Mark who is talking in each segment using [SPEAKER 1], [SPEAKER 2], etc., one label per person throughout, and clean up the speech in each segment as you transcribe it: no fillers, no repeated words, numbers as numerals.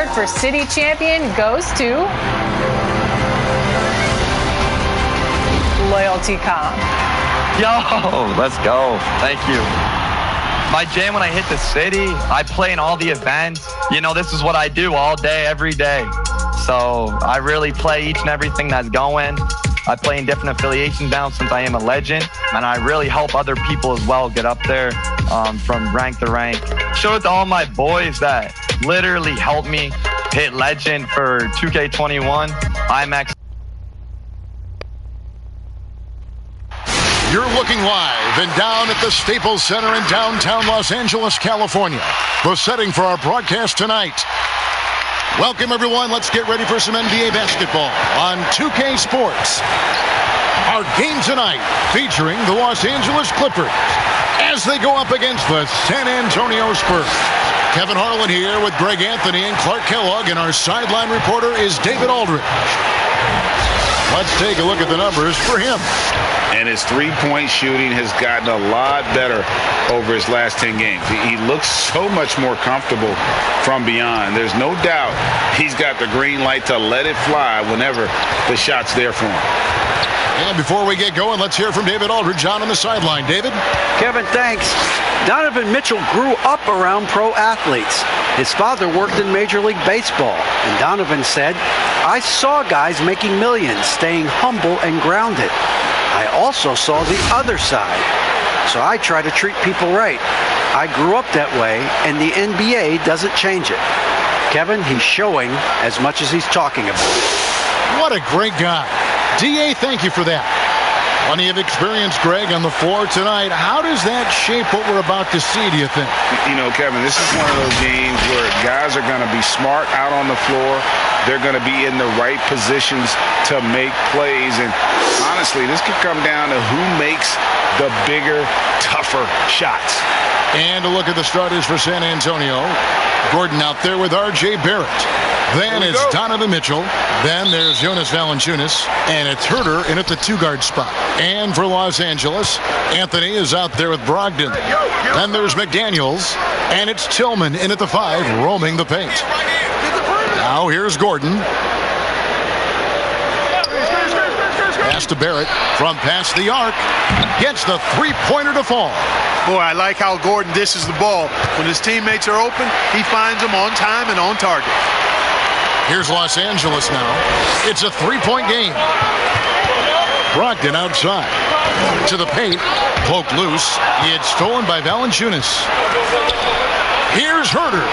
[SPEAKER 1] award for city champion goes to Loyalty.com.
[SPEAKER 2] Yo, let's go. Thank you. My jam when I hit the city, I play in all the events. You know, this is what I do all day, every day. So I really play each and everything that's going. I play in different affiliations now since I am a legend, and I really help other people as well get up there from rank to rank. Shout out to all my boys that literally helped me hit legend for 2K21, IMAX.
[SPEAKER 3] You're looking live and down at the Staples Center in downtown Los Angeles, California. The setting for our broadcast tonight. Welcome, everyone. Let's get ready for some NBA basketball on 2K Sports. Our game tonight featuring the Los Angeles Clippers as they go up against the San Antonio Spurs. Kevin Harlan here with Greg Anthony and Clark Kellogg, and our sideline reporter is David Aldridge. Let's take a look at the numbers for him.
[SPEAKER 4] And his three-point shooting has gotten a lot better over his last 10 games. He looks so much more comfortable from beyond. There's no doubt he's got the green light to let it fly whenever the shot's there for him.
[SPEAKER 3] And before we get going, let's hear from David Aldridge on the sideline. David?
[SPEAKER 5] Kevin, thanks. Donovan Mitchell grew up around pro athletes. His father worked in Major League Baseball, and Donovan said, "I saw guys making millions, staying humble and grounded. I also saw the other side, so I try to treat people right. I grew up that way, and the NBA doesn't change it." Kevin, he's showing as much as he's talking about.
[SPEAKER 3] What a great guy. DA, thank you for that. Plenty of experience, Greg, on the floor tonight. How does that shape what we're about to see, do you think?
[SPEAKER 4] You know, Kevin, this is one of those games where guys are going to be smart out on the floor. They're going to be in the right positions to make plays. And honestly, this could come down to who makes the bigger, tougher shots.
[SPEAKER 3] And a look at the starters for San Antonio. Gordon out there with R.J. Barrett. Then it's Donovan Mitchell. Then there's Jonas Valanciunas. And it's Herter in at the two-guard spot. And for Los Angeles, Anthony is out there with Brogdon. Then there's McDaniels. And it's Tillman in at the 5, roaming the paint. Now here's Gordon. Pass to Barrett from past the arc. Gets the three-pointer to fall.
[SPEAKER 6] Boy, I like how Gordon dishes the ball. When his teammates are open, he finds them on time and on target.
[SPEAKER 3] Here's Los Angeles now. It's a three-point game. Brogdon outside. To the paint. Poked loose. It's stolen by Valanciunas. Here's Herter.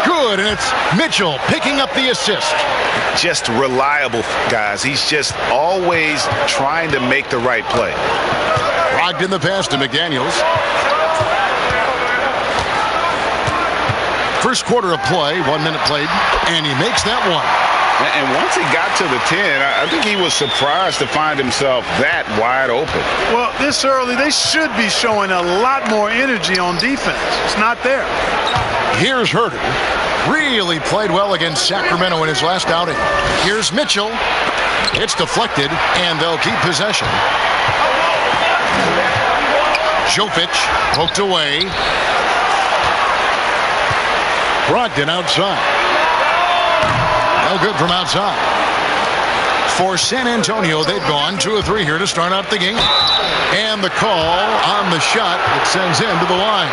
[SPEAKER 3] Good, and it's Mitchell picking up the assist.
[SPEAKER 4] Just reliable, guys. He's just always trying to make the right play.
[SPEAKER 3] Brogdon the pass to McDaniels. First quarter of play, 1 minute played, and he makes that one.
[SPEAKER 4] And once he got to the 10, I think he was surprised to find himself that wide open.
[SPEAKER 6] Well, this early, they should be showing a lot more energy on defense. It's not there.
[SPEAKER 3] Here's Herter. Really played well against Sacramento in his last outing. Here's Mitchell. It's deflected, and they'll keep possession. Jovic poked away. Brogdon outside. No good from outside. For San Antonio, they've gone 2 of 3 here to start out the game. And the call on the shot that sends him to the line.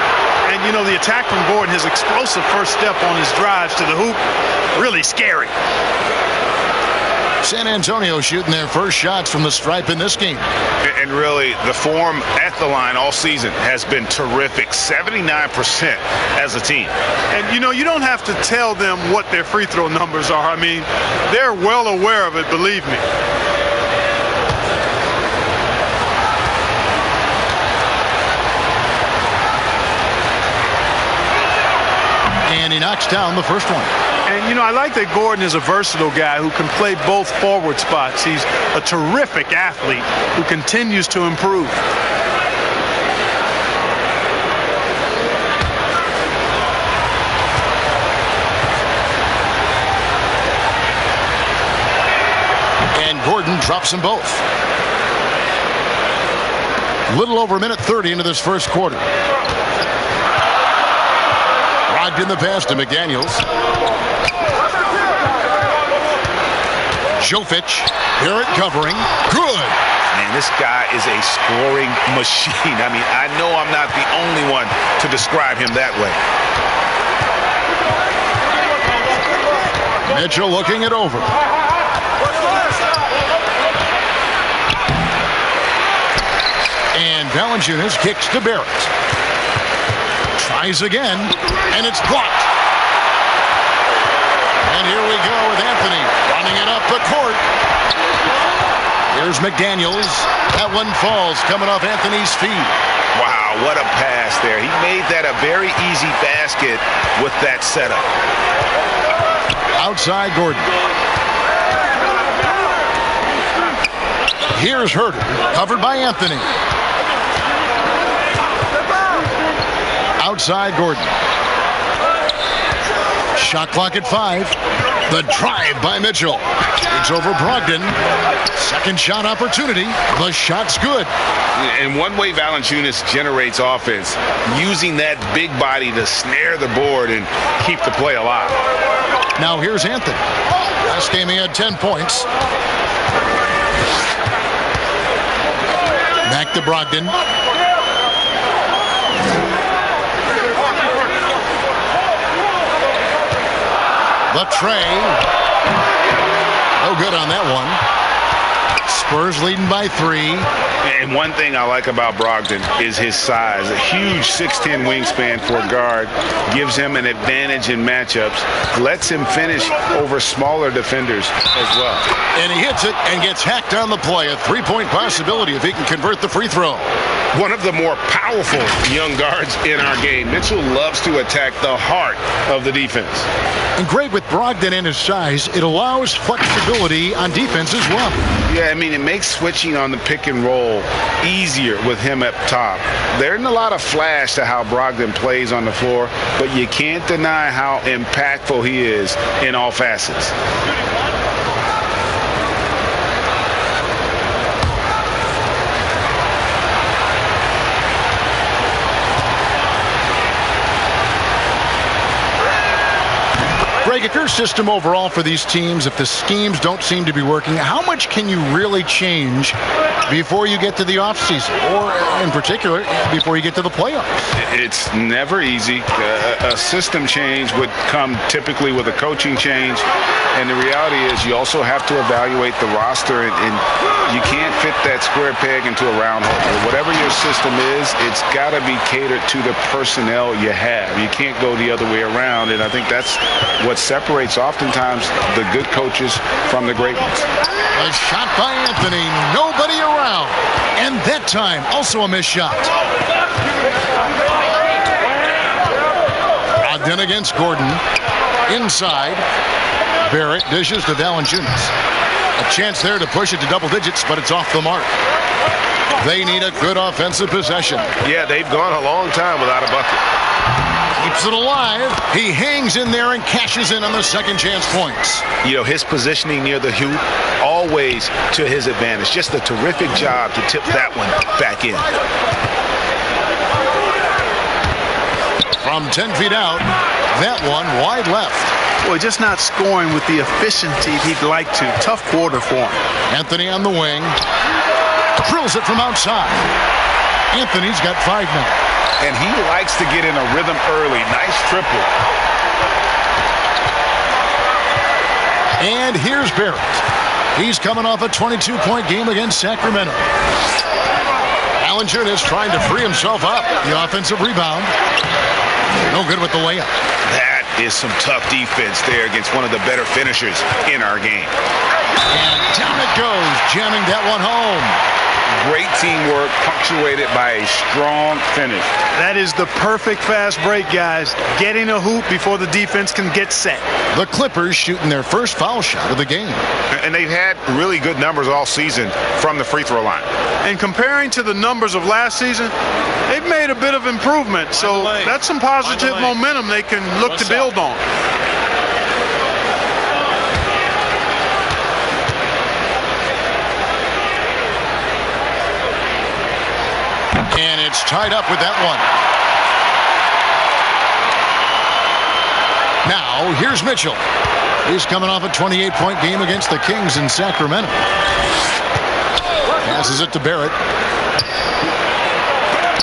[SPEAKER 6] And, you know, the attack from Gordon, his explosive first step on his drives to the hoop, really scary.
[SPEAKER 3] San Antonio shooting their first shots from the stripe in this game.
[SPEAKER 4] And really, the form at the line all season has been terrific. 79% as a team.
[SPEAKER 6] And, you know, you don't have to tell them what their free throw numbers are. I mean, they're well aware of it, believe me.
[SPEAKER 3] And he knocks down the first one.
[SPEAKER 6] And, you know, I like that Gordon is a versatile guy who can play both forward spots. He's a terrific athlete who continues to improve.
[SPEAKER 3] And Gordon drops them both. Little over a minute 30 into this first quarter. In the pass to McDaniels. Jovic. Barrett covering. Good.
[SPEAKER 4] Man, this guy is a scoring machine. I mean, I know I'm not the only one to describe him that way.
[SPEAKER 3] Mitchell looking it over. And Valanciunas kicks to Barrett. Tries again, and it's blocked. And here we go with Anthony running it up the court. Here's McDaniels. That one falls coming off Anthony's feet.
[SPEAKER 4] Wow, what a pass there. He made that a very easy basket with that setup.
[SPEAKER 3] Outside Gordon. Here's Herter, covered by Anthony. Outside Gordon. Shot clock at 5. The drive by Mitchell. It's over Brogdon. Second shot opportunity. The shot's good.
[SPEAKER 4] And one way Valanciunas generates offense, using that big body to snare the board and keep the play alive.
[SPEAKER 3] Now here's Anthony. Last game he had 10 points. Back to Brogdon. The tray. No good on that one. Spurs leading by 3.
[SPEAKER 4] And one thing I like about Brogdon is his size. A huge 6'10" wingspan for a guard gives him an advantage in matchups, lets him finish over smaller defenders as well.
[SPEAKER 3] And he hits it and gets hacked on the play. A 3-point possibility if he can convert the free throw.
[SPEAKER 4] One of the more powerful young guards in our game. Mitchell loves to attack the heart of the defense.
[SPEAKER 3] And great with Brogdon and his size, it allows flexibility on defense as well.
[SPEAKER 4] Yeah, I mean, it makes switching on the pick and roll easier with him up top. There isn't a lot of flash to how Brogdon plays on the floor, but you can't deny how impactful he is in all facets.
[SPEAKER 3] Greg, if your system overall for these teams, if the schemes don't seem to be working, how much can you really change before you get to the offseason, or in particular, before you get to the playoffs?
[SPEAKER 4] It's never easy. A system change would come typically with a coaching change, and the reality is you also have to evaluate the roster, and you can't fit that square peg into a round hole. Whatever your system is, it's got to be catered to the personnel you have. You can't go the other way around, and I think that's what separates oftentimes the good coaches from the great ones.
[SPEAKER 3] A shot by Anthony, nobody around, and that time also a missed shot. Brogdon against Gordon, inside. Barrett dishes to Valanciunas. A chance there to push it to double digits, but it's off the mark. They need a good offensive possession.
[SPEAKER 4] Yeah, they've gone a long time without a bucket.
[SPEAKER 3] Keeps it alive. He hangs in there and cashes in on the second chance points.
[SPEAKER 4] You know, his positioning near the hoop, always to his advantage. Just a terrific job to tip that one back in.
[SPEAKER 3] From 10 feet out, that one wide left.
[SPEAKER 6] Boy, just not scoring with the efficiency he'd like to. Tough quarter for him.
[SPEAKER 3] Anthony on the wing. Drills it from outside. Anthony's got 5 now.
[SPEAKER 4] And he likes to get in a rhythm early. Nice triple.
[SPEAKER 3] And here's Barrett. He's coming off a 22-point game against Sacramento. Valanciunas trying to free himself up. The offensive rebound. No good with the layup.
[SPEAKER 4] That is some tough defense there against one of the better finishers in our game.
[SPEAKER 3] And down it goes, jamming that one home.
[SPEAKER 4] Great teamwork, punctuated by a strong finish.
[SPEAKER 6] That is the perfect fast break, guys. Getting a hoop before the defense can get set.
[SPEAKER 3] The Clippers shooting their first foul shot of the game.
[SPEAKER 4] And they've had really good numbers all season from the free throw line.
[SPEAKER 6] And comparing to the numbers of last season, they've made a bit of improvement. So that's some positive momentum they can look to build on.
[SPEAKER 3] And it's tied up with that one. Now, Now, here's Mitchell. He's coming off a 28-point game against the Kings in Sacramento. Passes it to Barrett.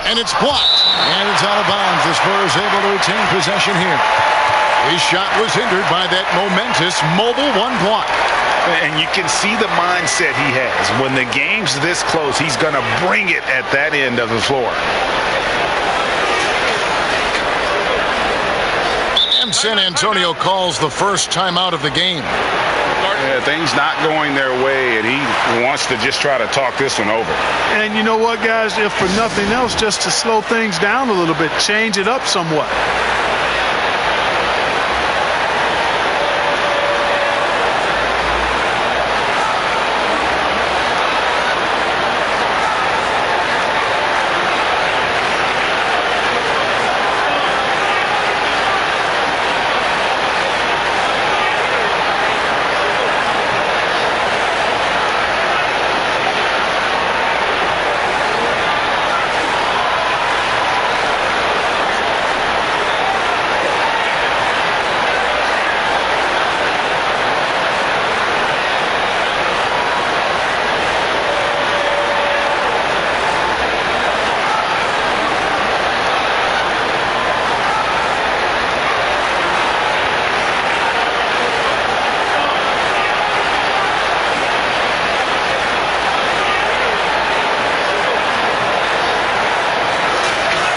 [SPEAKER 3] And it's blocked. And it's out of bounds. The Spurs able to retain possession here. His shot was hindered by that momentous mobile one block.
[SPEAKER 4] And you can see the mindset he has. When the game's this close, he's going to bring it at that end of the floor.
[SPEAKER 3] And San Antonio calls the first timeout of the game.
[SPEAKER 4] Yeah, things not going their way, and he wants to just try to talk this one over.
[SPEAKER 6] And you know what, guys? If for nothing else, just to slow things down a little bit, change it up somewhat.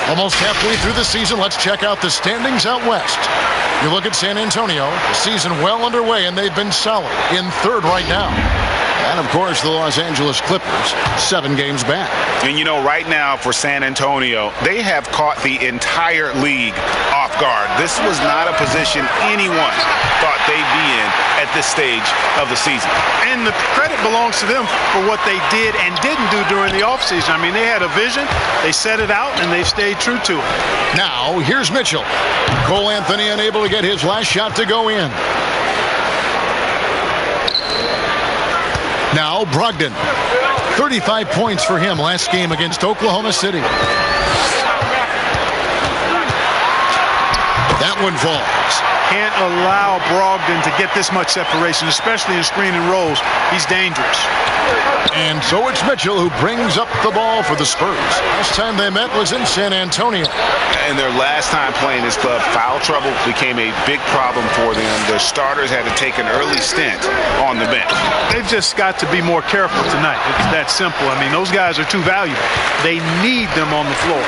[SPEAKER 3] Almost halfway through the season, let's check out the standings out west. You look at San Antonio, the season well underway, and they've been solid in third right now. And, of course, the Los Angeles Clippers, 7 games back.
[SPEAKER 4] And, you know, right now for San Antonio, they have caught the entire league off guard. This was not a position anyone thought they'd be in at this stage of the season.
[SPEAKER 6] And the credit belongs to them for what they did and didn't do during the offseason. I mean, they had a vision, they set it out, and they've stayed true to it.
[SPEAKER 3] Now, here's Mitchell. Cole Anthony unable to get his last shot to go in. Now, Brogdon. 35 points for him last game against Oklahoma City. That one falls.
[SPEAKER 6] Can't allow Brogdon to get this much separation, especially in screen and rolls. He's dangerous.
[SPEAKER 3] And so it's Mitchell who brings up the ball for the Spurs. Last time they met was in San Antonio.
[SPEAKER 4] And their last time playing this club, foul trouble became a big problem for them. Their starters had to take an early stint on the bench.
[SPEAKER 6] They've just got to be more careful tonight. It's that simple. I mean, those guys are too valuable. They need them on the floor.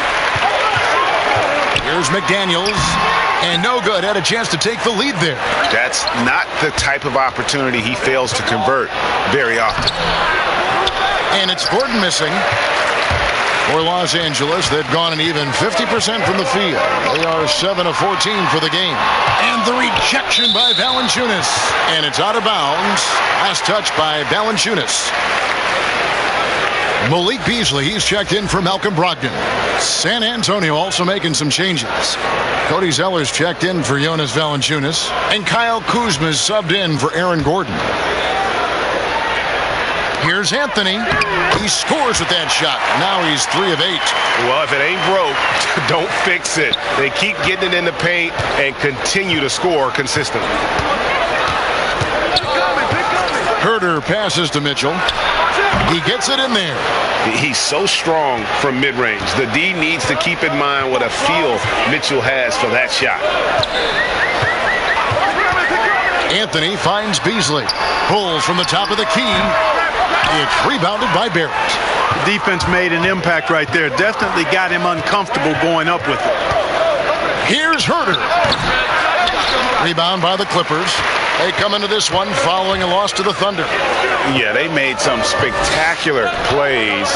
[SPEAKER 3] Here's McDaniels. And no good. Had a chance to take the lead there.
[SPEAKER 4] That's not the type of opportunity he fails to convert very often.
[SPEAKER 3] And it's Gordon missing. For Los Angeles, they've gone an even 50% from the field. They are 7 of 14 for the game. And the rejection by Valanciunas. And it's out of bounds. Last touch by Valanciunas. Malik Beasley, he's checked in for Malcolm Brogdon. San Antonio also making some changes. Cody Zeller's checked in for Jonas Valanciunas. And Kyle Kuzma's subbed in for Aaron Gordon. Here's Anthony. He scores with that shot. Now he's 3 of 8.
[SPEAKER 4] Well, if it ain't broke, don't fix it. They keep getting it in the paint and continue to score consistently.
[SPEAKER 3] Herter passes to Mitchell. He gets it in there.
[SPEAKER 4] He's so strong from mid-range. The D needs to keep in mind what a feel Mitchell has for that shot.
[SPEAKER 3] Anthony finds Beasley. Pulls from the top of the key. It's rebounded by Barrett.
[SPEAKER 6] The defense made an impact right there. Definitely got him uncomfortable going up with it.
[SPEAKER 3] Here's Herter. Rebound by the Clippers. They come into this one following a loss to the Thunder.
[SPEAKER 4] Yeah, they made some spectacular plays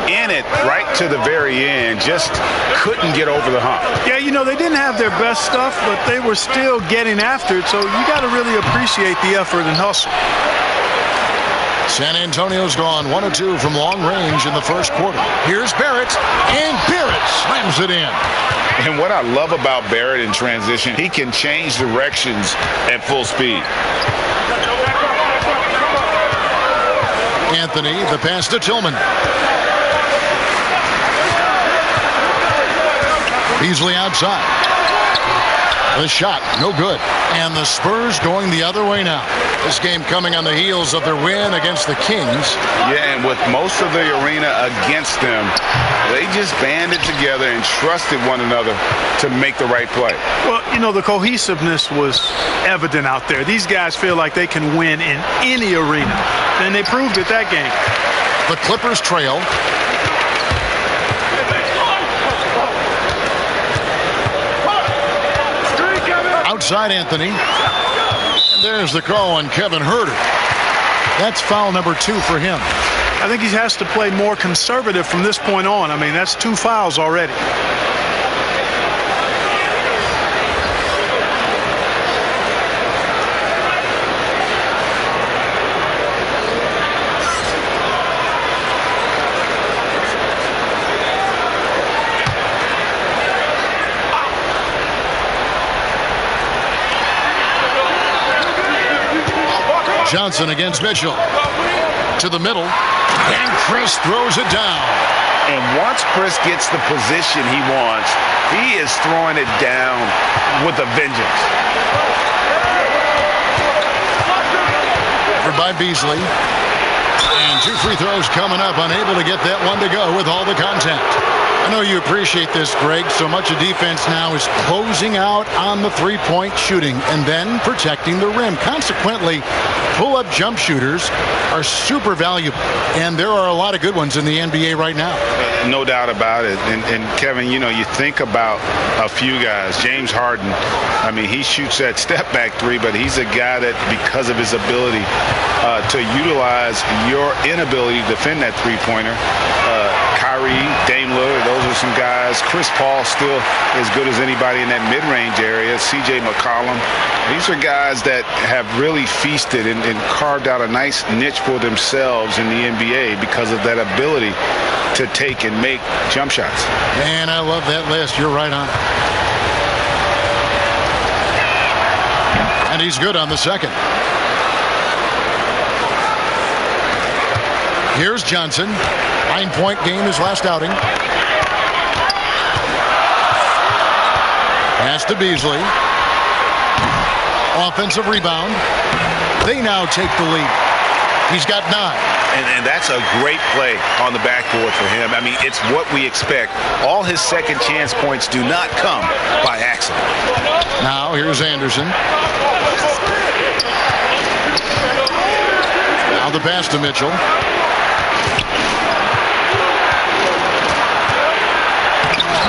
[SPEAKER 4] in it right to the very end. Just couldn't get over the hump.
[SPEAKER 6] Yeah, you know, they didn't have their best stuff, but they were still getting after it. So you got to really appreciate the effort and hustle.
[SPEAKER 3] San Antonio's gone 1 of 2 from long range in the first quarter. Here's Barrett, and Barrett slams it in.
[SPEAKER 4] And what I love about Barrett in transition, he can change directions at full speed.
[SPEAKER 3] Anthony, the pass to Tillman. Beasley outside. The shot, no good. And the Spurs going the other way now. This game coming on the heels of their win against the Kings.
[SPEAKER 4] Yeah, and with most of the arena against them, they just banded together and trusted one another to make the right play.
[SPEAKER 6] Well, you know, the cohesiveness was evident out there. These guys feel like they can win in any arena, and they proved it that game.
[SPEAKER 3] The Clippers trail. Outside Anthony. And there's the call on Kevin Huerter. That's foul number 2 for him.
[SPEAKER 6] I think he has to play more conservative from this point on. I mean, that's 2 fouls already.
[SPEAKER 3] Johnson against Mitchell. To the middle. And Chris throws it down.
[SPEAKER 4] And once Chris gets the position he wants, he is throwing it down with a vengeance.
[SPEAKER 3] Covered by Beasley. And 2 free throws coming up. Unable to get that one to go with all the contact. I know you appreciate this, Greg. So much of defense now is closing out on the three-point shooting and then protecting the rim. Consequently, pull-up jump shooters are super valuable, and there are a lot of good ones in the NBA right now.
[SPEAKER 4] No doubt about it. And Kevin, you know, you think about a few guys. James Harden, I mean, he shoots that step-back 3, but he's a guy that, because of his ability to utilize your inability to defend that three-pointer, Kyrie, Dame Lillard, those are some guys. Chris Paul still as good as anybody in that mid-range area. C.J. McCollum. These are guys that have really feasted and carved out a nice niche for themselves in the NBA because of that ability to take and make jump shots.
[SPEAKER 3] Man, I love that list. You're right on. And he's good on the second. Here's Johnson. 9-point game his last outing. Pass to Beasley. Offensive rebound. They now take the lead. He's got 9.
[SPEAKER 4] And that's a great play on the backboard for him. I mean, it's what we expect. All his second chance points do not come by accident.
[SPEAKER 3] Now here's Anderson. Now the pass to Mitchell.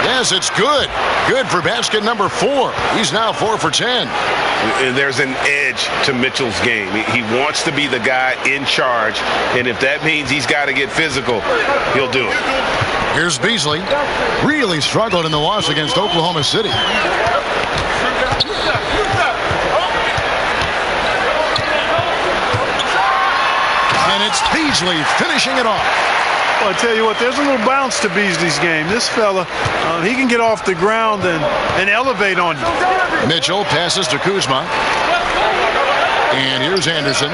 [SPEAKER 3] Yes, it's good. Good for basket number 4. He's now 4 for 10.
[SPEAKER 4] And there's an edge to Mitchell's game. He wants to be the guy in charge, and if that means he's got to get physical, he'll do it.
[SPEAKER 3] Here's Beasley. Really struggled in the loss against Oklahoma City. And it's Beasley finishing it off.
[SPEAKER 6] Well, I tell you what, there's a little bounce to Beasley's game. This fella, he can get off the ground and elevate on you.
[SPEAKER 3] Mitchell passes to Kuzma. And here's Anderson.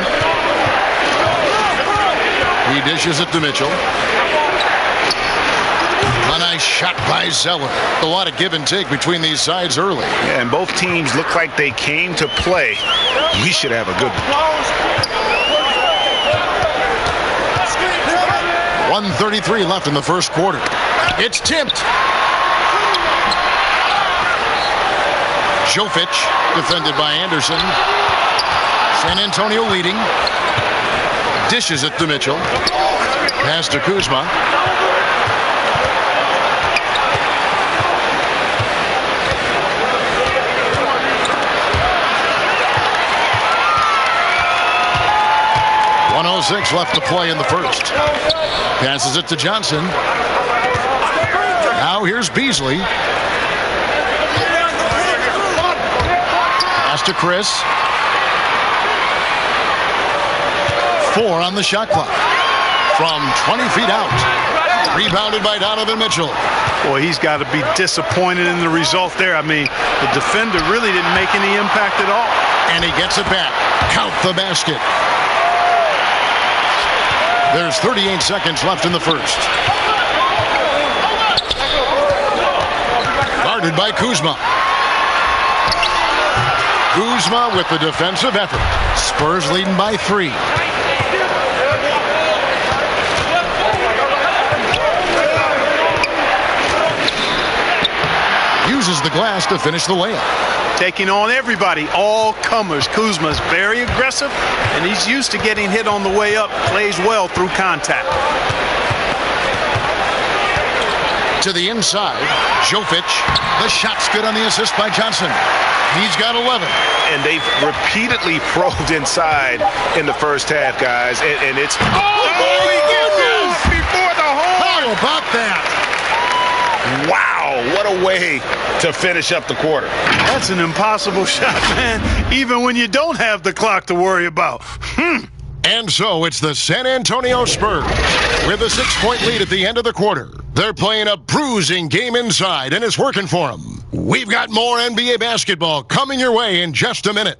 [SPEAKER 3] He dishes it to Mitchell. A nice shot by Zeller. A lot of give and take between these sides early.
[SPEAKER 4] Yeah, and both teams look like they came to play. We should have a good one.
[SPEAKER 3] 1:33 left in the first quarter. It's tipped. Jovic defended by Anderson. San Antonio leading. Dishes it to Mitchell. Pass to Kuzma. .106 left to play in the first. Passes it to Johnson. Now here's Beasley. Pass to Chris. 4 on the shot clock. From 20 feet out. Rebounded by Donovan Mitchell.
[SPEAKER 6] Boy, he's got to be disappointed in the result there. I mean, the defender really didn't make any impact at all.
[SPEAKER 3] And he gets it back. Count the basket. There's 38 seconds left in the first. Guarded by Kuzma. Kuzma with the defensive effort. Spurs leading by 3. Uses the glass to finish the layup.
[SPEAKER 6] Taking on everybody, all comers. Kuzma's very aggressive, and he's used to getting hit on the way up. Plays well through contact.
[SPEAKER 3] To the inside, Jovic. The shot's good on the assist by Johnson. He's got 11.
[SPEAKER 4] And they've repeatedly probed inside in the first half, guys. And it's... Oh, my goodness! Before the horn!
[SPEAKER 3] How about that?
[SPEAKER 4] Wow, what a way to finish up the quarter.
[SPEAKER 6] That's an impossible shot, man, even when you don't have the clock to worry about.
[SPEAKER 3] And so it's the San Antonio Spurs with a 6-point lead at the end of the quarter. They're playing a bruising game inside, and it's working for them. We've got more NBA basketball coming your way in just a minute.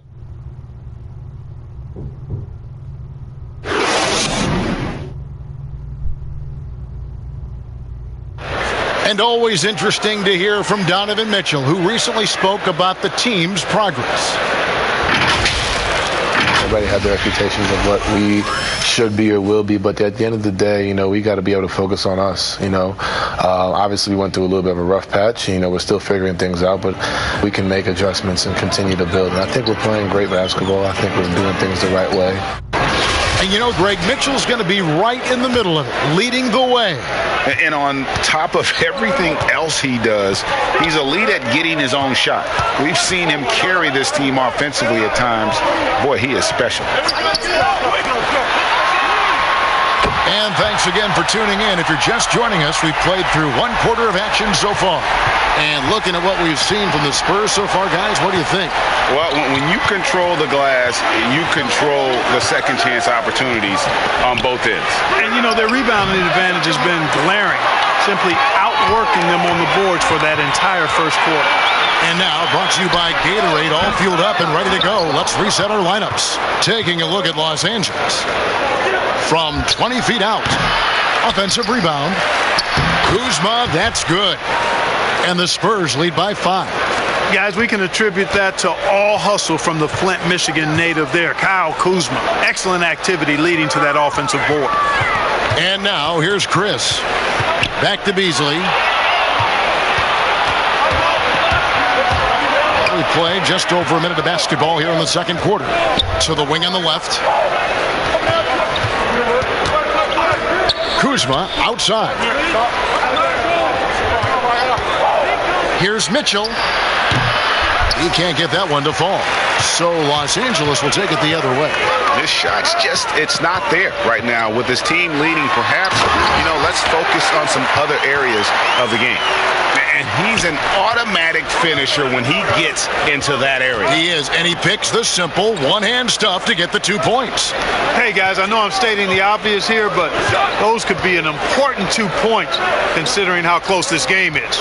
[SPEAKER 3] And always interesting to hear from Donovan Mitchell, who recently spoke about the team's progress.
[SPEAKER 7] Everybody had their expectations of what we should be or will be, but at the end of the day, you know, we got to be able to focus on us. You know, obviously we went through a little bit of a rough patch. You know, we're still figuring things out, but we can make adjustments and continue to build. And I think we're playing great basketball. I think we're doing things the right way.
[SPEAKER 3] And you know, Greg, Mitchell's going to be right in the middle of it, leading the way.
[SPEAKER 4] And on top of everything else he does, he's elite at getting his own shot. We've seen him carry this team offensively at times. Boy, he is special.
[SPEAKER 3] And thanks again for tuning in. If you're just joining us, we've played through 1 quarter of action so far. And looking at what we've seen from the Spurs so far, guys, what do you think?
[SPEAKER 4] Well, when you control the glass, you control the second chance opportunities on both ends.
[SPEAKER 6] And, you know, their rebounding advantage has been glaring, simply outworking them on the boards for that entire first quarter.
[SPEAKER 3] And now, brought to you by Gatorade, all fueled up and ready to go. Let's reset our lineups. Taking a look at Los Angeles. From 20 feet out. Offensive rebound. Kuzma, that's good. And the Spurs lead by 5.
[SPEAKER 6] Guys, we can attribute that to all hustle from the Flint, Michigan native there, Kyle Kuzma. Excellent activity leading to that offensive board.
[SPEAKER 3] And now, here's Chris. Back to Beasley. We play just over a minute of basketball here in the second quarter. To the wing on the left. Kuzma outside. Here's Mitchell. He can't get that one to fall. So Los Angeles will take it the other way.
[SPEAKER 4] This shot's just, it's not there right now. With this team leading, perhaps, you know, let's focus on some other areas of the game. And he's an automatic finisher when he gets into that area.
[SPEAKER 3] He is, and he picks the simple one-hand stuff to get the 2 points.
[SPEAKER 6] Hey, guys, I know I'm stating the obvious here, but those could be an important 2 points considering how close this game is.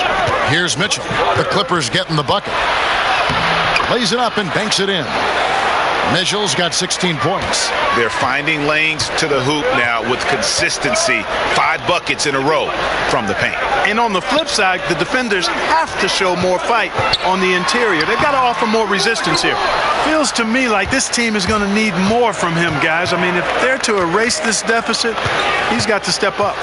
[SPEAKER 3] Here's Mitchell. The Clippers getting the bucket. Lays it up and banks it in. Mitchell's got 16 points.
[SPEAKER 4] They're finding lanes to the hoop now with consistency. 5 buckets in a row from the paint.
[SPEAKER 6] And on the flip side, the defenders have to show more fight on the interior. They've got to offer more resistance here. Feels to me like this team is going to need more from him, guys. I mean, if they're to erase this deficit, he's got to step up.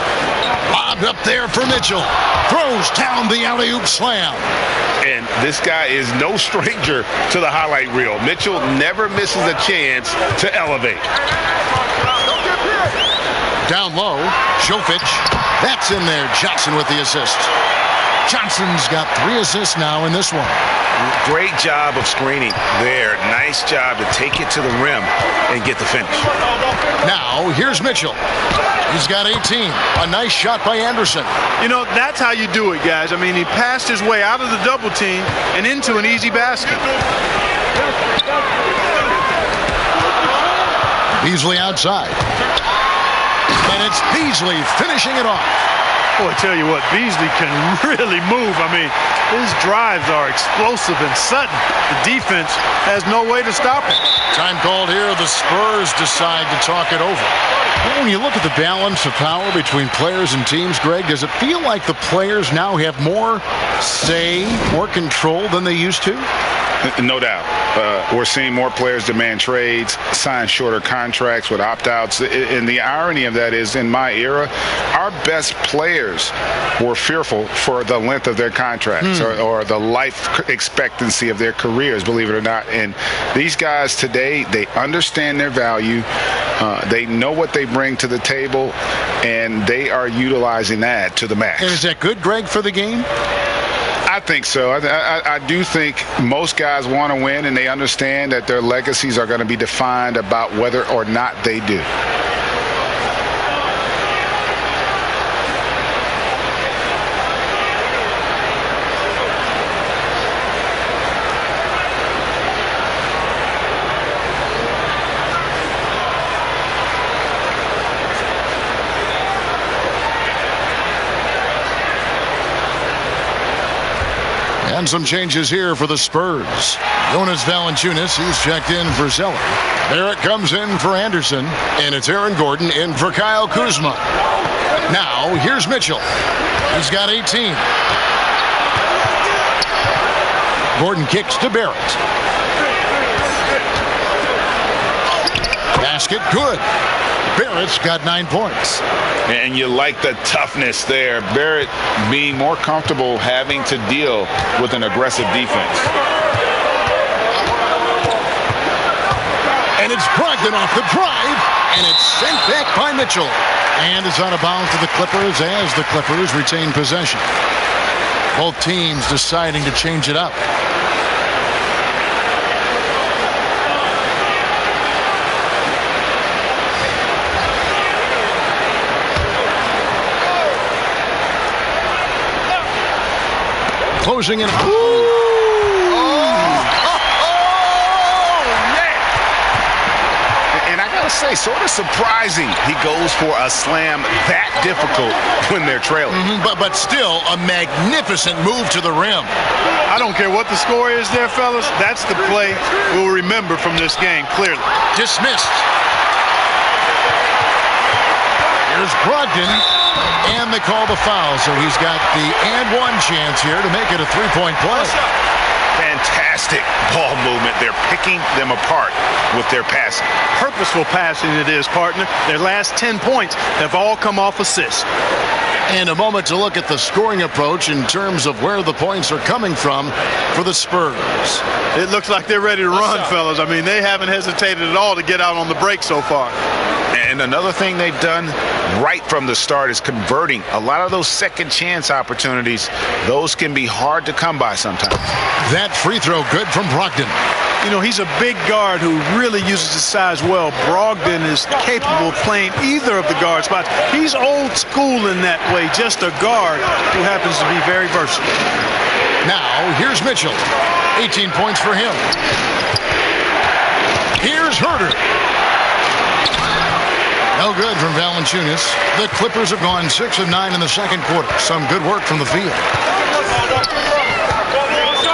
[SPEAKER 3] Lobbed up there for Mitchell. Throws down the alley-oop slam.
[SPEAKER 4] And this guy is no stranger to the highlight reel. Mitchell never misses a chance to elevate.
[SPEAKER 3] Down low, Jovic. That's in there. Johnson with the assist. Johnson's got 3 assists now in this one.
[SPEAKER 4] Great job of screening there. Nice job to take it to the rim and get the finish.
[SPEAKER 3] Now, here's Mitchell. He's got 18. A nice shot by Anderson.
[SPEAKER 6] You know, that's how you do it, guys. I mean, he passed his way out of the double team and into an easy basket.
[SPEAKER 3] Beasley outside. And it's Beasley finishing it off.
[SPEAKER 6] Boy, I tell you what, Beasley can really move. I mean, his drives are explosive and sudden. The defense has no way to stop him.
[SPEAKER 3] Time called here. The Spurs decide to talk it over. When you look at the balance of power between players and teams, Greg, does it feel like the players now have more say, more control than they used to?
[SPEAKER 4] No doubt. We're seeing more players demand trades, sign shorter contracts with opt-outs. And the irony of that is, in my era, our best players were fearful for the length of their contracts or the life expectancy of their careers, believe it or not. And these guys today, they understand their value. They know what they bring to the table, and they are utilizing that to the max.
[SPEAKER 3] And is that good, Greg, for the game?
[SPEAKER 4] I think so. I do think most guys want to win, and they understand that their legacies are going to be defined about whether or not they do.
[SPEAKER 3] And some changes here for the Spurs. Jonas Valanciunas, he's checked in for Zeller. Barrett comes in for Anderson, and it's Aaron Gordon in for Kyle Kuzma. Now, here's Mitchell. He's got 18. Gordon kicks to Barrett. Basket, good. Barrett's got 9 points.
[SPEAKER 4] And you like the toughness there. Barrett being more comfortable having to deal with an aggressive defense.
[SPEAKER 3] And it's Brogdon off the drive, and it's sent back by Mitchell. And it's out of bounds to the Clippers as the Clippers retain possession. Both teams deciding to change it up. Closing in. Yeah.
[SPEAKER 4] And I gotta say, sort of surprising he goes for a slam that difficult when they're trailing.
[SPEAKER 3] But still a magnificent move to the rim.
[SPEAKER 6] I don't care what the score is there, fellas. That's the play we'll remember from this game, clearly.
[SPEAKER 3] Dismissed. Here's Brogdon. And they call the foul, so he's got the and one chance here to make it a three-point play.
[SPEAKER 4] Fantastic ball movement. They're picking them apart with their passing.
[SPEAKER 6] Purposeful passing it is, partner. Their last 10 points have all come off assists.
[SPEAKER 3] And a moment to look at the scoring approach in terms of where the points are coming from for the Spurs.
[SPEAKER 6] It looks like they're ready to run, fellas. I mean, they haven't hesitated at all to get out on the break so far.
[SPEAKER 4] And another thing they've done right from the start is converting a lot of those second chance opportunities. Those can be hard to come by sometimes.
[SPEAKER 3] That free throw good from Brogdon.
[SPEAKER 6] You know, he's a big guard who really uses his size well. Brogdon is capable of playing either of the guard spots. He's old school in that way, just a guard who happens to be very versatile.
[SPEAKER 3] Now, here's Mitchell. 18 points for him. Here's Herter. No good from Valanciunas. The Clippers have gone 6 of 9 in the second quarter. Some good work from the field.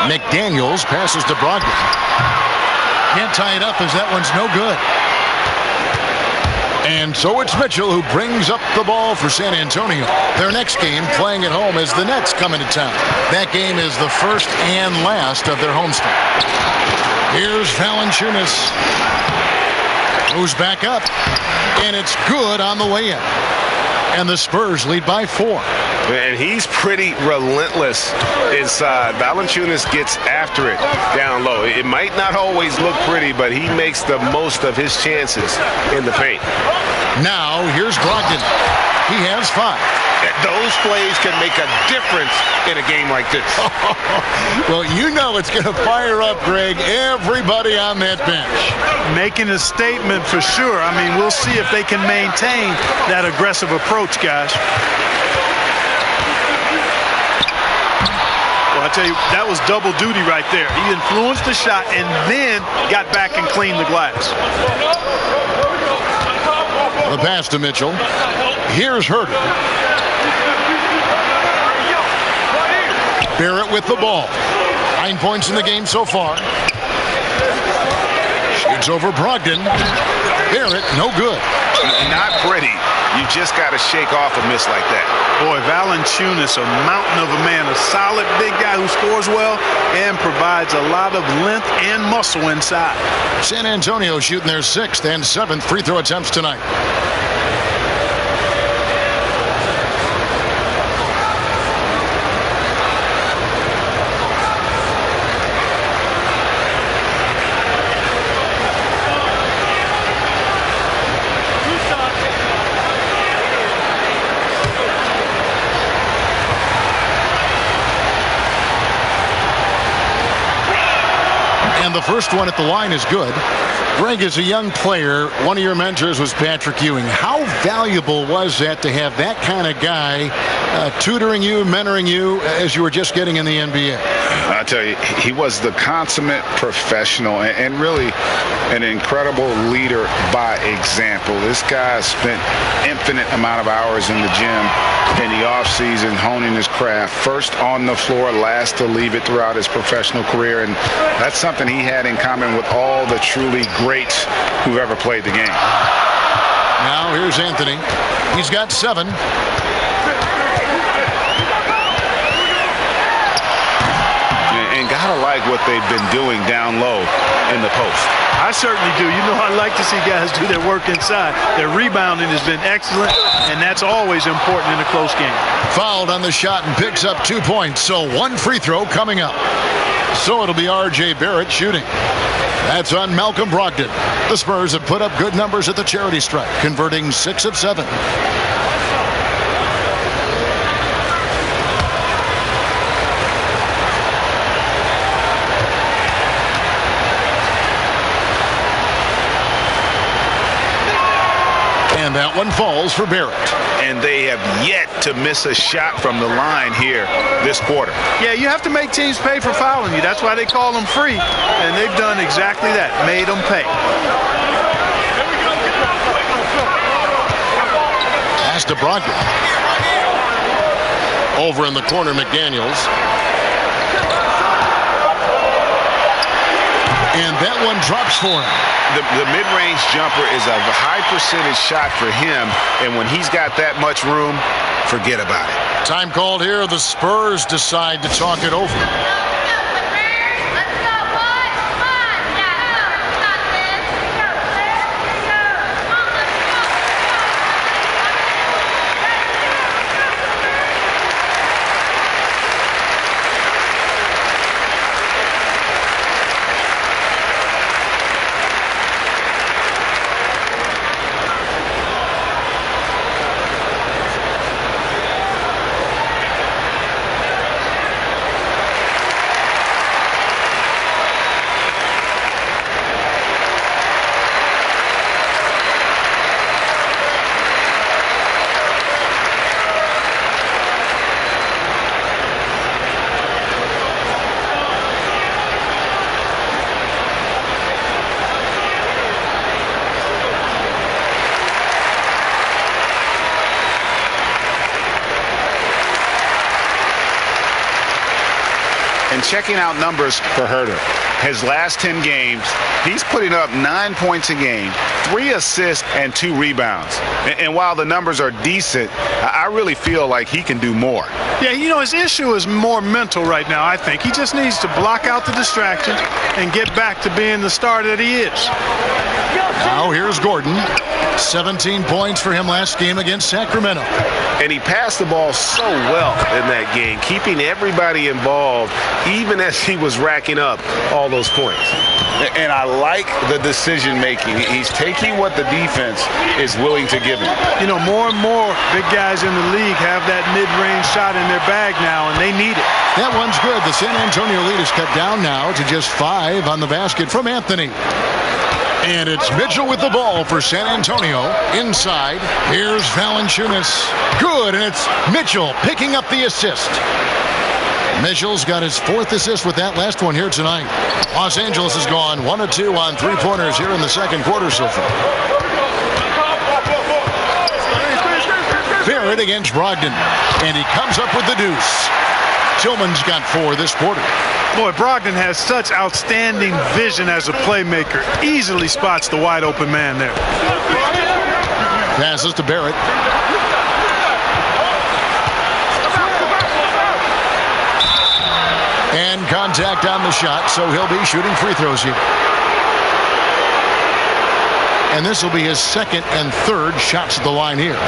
[SPEAKER 3] McDaniels passes to Brogdon. Can't tie it up as that one's no good. And so it's Mitchell who brings up the ball for San Antonio. Their next game playing at home as the Nets come into town. That game is the first and last of their homestand. Here's Valanciunas. Moves back up. And it's good on the way in. And the Spurs lead by 4.
[SPEAKER 8] And he's pretty relentless inside. Valanciunas gets after it down low. It might not always look pretty, but he makes the most of his chances in the paint.
[SPEAKER 3] Now, here's Brogdon. He has 5.
[SPEAKER 8] Those plays can make a difference in a game like this.
[SPEAKER 3] Well, you know it's going to fire up, Greg, everybody on that bench.
[SPEAKER 6] Making a statement for sure. I mean, we'll see if they can maintain that aggressive approach, guys. Well, I tell you, that was double duty right there. He influenced the shot and then got back and cleaned the glass.
[SPEAKER 3] The pass to Mitchell. Here's Herter. Barrett with the ball. 9 points in the game so far. Shoots over Brogdon. Barrett, no good.
[SPEAKER 4] Not pretty. You just got to shake off a miss like that.
[SPEAKER 6] Boy, Valanciunas, a mountain of a man, a solid big guy who scores well and provides a lot of length and muscle inside.
[SPEAKER 3] San Antonio shooting their 6th and 7th free throw attempts tonight. And the first one at the line is good. Greg, as a young player, one of your mentors was Patrick Ewing. How valuable was that to have that kind of guy tutoring you, mentoring you as you were just getting in the NBA?
[SPEAKER 4] I tell you, he was the consummate professional and really an incredible leader by example. This guy spent infinite amount of hours in the gym in the offseason honing his craft. First on the floor, last to leave it throughout his professional career. And that's something he had in common with all the truly greats who've ever played the game.
[SPEAKER 3] Now here's Anthony. He's got 7.
[SPEAKER 4] And gotta like what they've been doing down low in the post.
[SPEAKER 6] I certainly do. You know, I like to see guys do their work inside. Their rebounding has been excellent, and that's always important in a close game.
[SPEAKER 3] Fouled on the shot and picks up 2 points. So 1 free throw coming up. So it'll be R.J. Barrett shooting. That's on Malcolm Brogdon. The Spurs have put up good numbers at the charity stripe, converting 6 of 7. And that one falls for Barrett.
[SPEAKER 4] And they have yet to miss a shot from the line here this quarter.
[SPEAKER 6] Yeah, you have to make teams pay for fouling you. That's why they call them free. And they've done exactly that, made them pay.
[SPEAKER 3] Pass to Brogdon. Over in the corner, McDaniels. And that one drops for him.
[SPEAKER 4] The mid-range jumper is a high percentage shot for him, and when he's got that much room, forget about it.
[SPEAKER 3] Time called here. The Spurs decide to talk it over.
[SPEAKER 4] And checking out numbers for Herter, his last 10 games, he's putting up 9 points a game, 3 assists, and 2 rebounds. And while the numbers are decent, I really feel like he can do more.
[SPEAKER 6] Yeah, you know, his issue is more mental right now, I think. He just needs to block out the distractions and get back to being the star that he is.
[SPEAKER 3] Now here's Gordon. 17 points for him last game against Sacramento.
[SPEAKER 8] And he passed the ball so well in that game, keeping everybody involved, even as he was racking up all those points.
[SPEAKER 4] And I like the decision making. He's taking what the defense is willing to give him.
[SPEAKER 6] You know, more and more big guys in the league have that mid-range shot in their bag now, and they need it.
[SPEAKER 3] That one's good. The San Antonio lead is cut down now to just 5 on the basket from Anthony. And it's Mitchell with the ball for San Antonio. Inside, here's Valanciunas. Good, and it's Mitchell picking up the assist. Mitchell's got his 4th assist with that last one here tonight. Los Angeles has gone 1 of 2 on 3-pointers here in the second quarter so far. Barrett against Brogdon, and he comes up with the deuce. Tillman's got 4 this quarter.
[SPEAKER 6] Boy, Brogdon has such outstanding vision as a playmaker. Easily spots the wide open man there.
[SPEAKER 3] Passes to Barrett. And contact on the shot, so he'll be shooting free throws here. And this will be his second and third shots at the line here.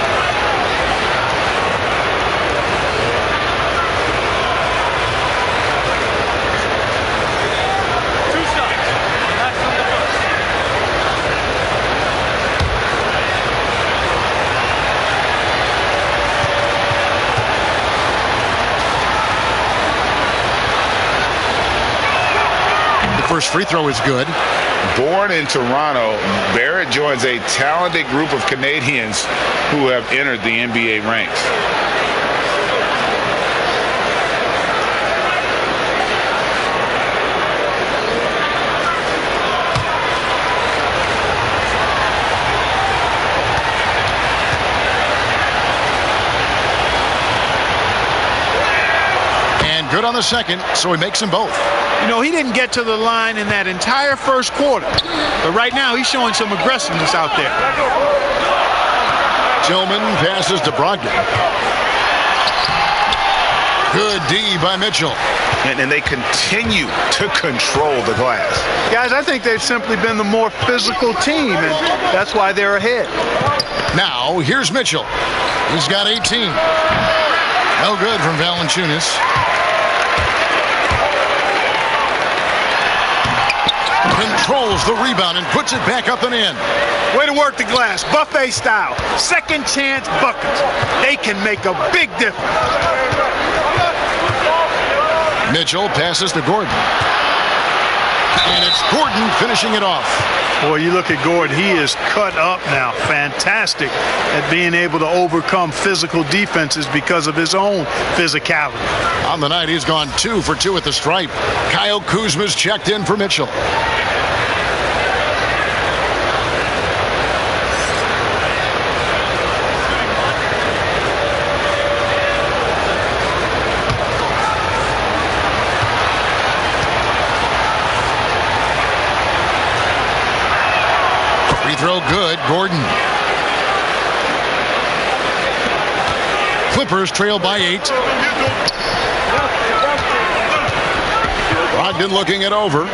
[SPEAKER 3] First free throw is good.
[SPEAKER 4] Born in Toronto, Barrett joins a talented group of Canadians who have entered the NBA ranks.
[SPEAKER 3] And good on the second, so he makes them both.
[SPEAKER 6] You know, he didn't get to the line in that entire first quarter. But right now, he's showing some aggressiveness out there.
[SPEAKER 3] Tillman passes to Brogdon. Good D by Mitchell.
[SPEAKER 4] And they continue to control the glass.
[SPEAKER 6] Guys, I think they've simply been the more physical team, and that's why they're ahead.
[SPEAKER 3] Now, here's Mitchell. He's got 18. No good from Valanciunas. Controls the rebound and puts it back up and in.
[SPEAKER 6] Way to work the glass, buffet style. Second chance buckets. They can make a big difference.
[SPEAKER 3] Mitchell passes to Gordon. And it's Gordon finishing it off.
[SPEAKER 6] Boy, you look at Gordon, he is cut up now. Fantastic at being able to overcome physical defenses because of his own physicality.
[SPEAKER 3] On the night, he's gone 2 for 2 at the stripe. Kyle Kuzma's checked in for Mitchell. Throw good, Gordon. Clippers trail by 8. Brogdon looking it over.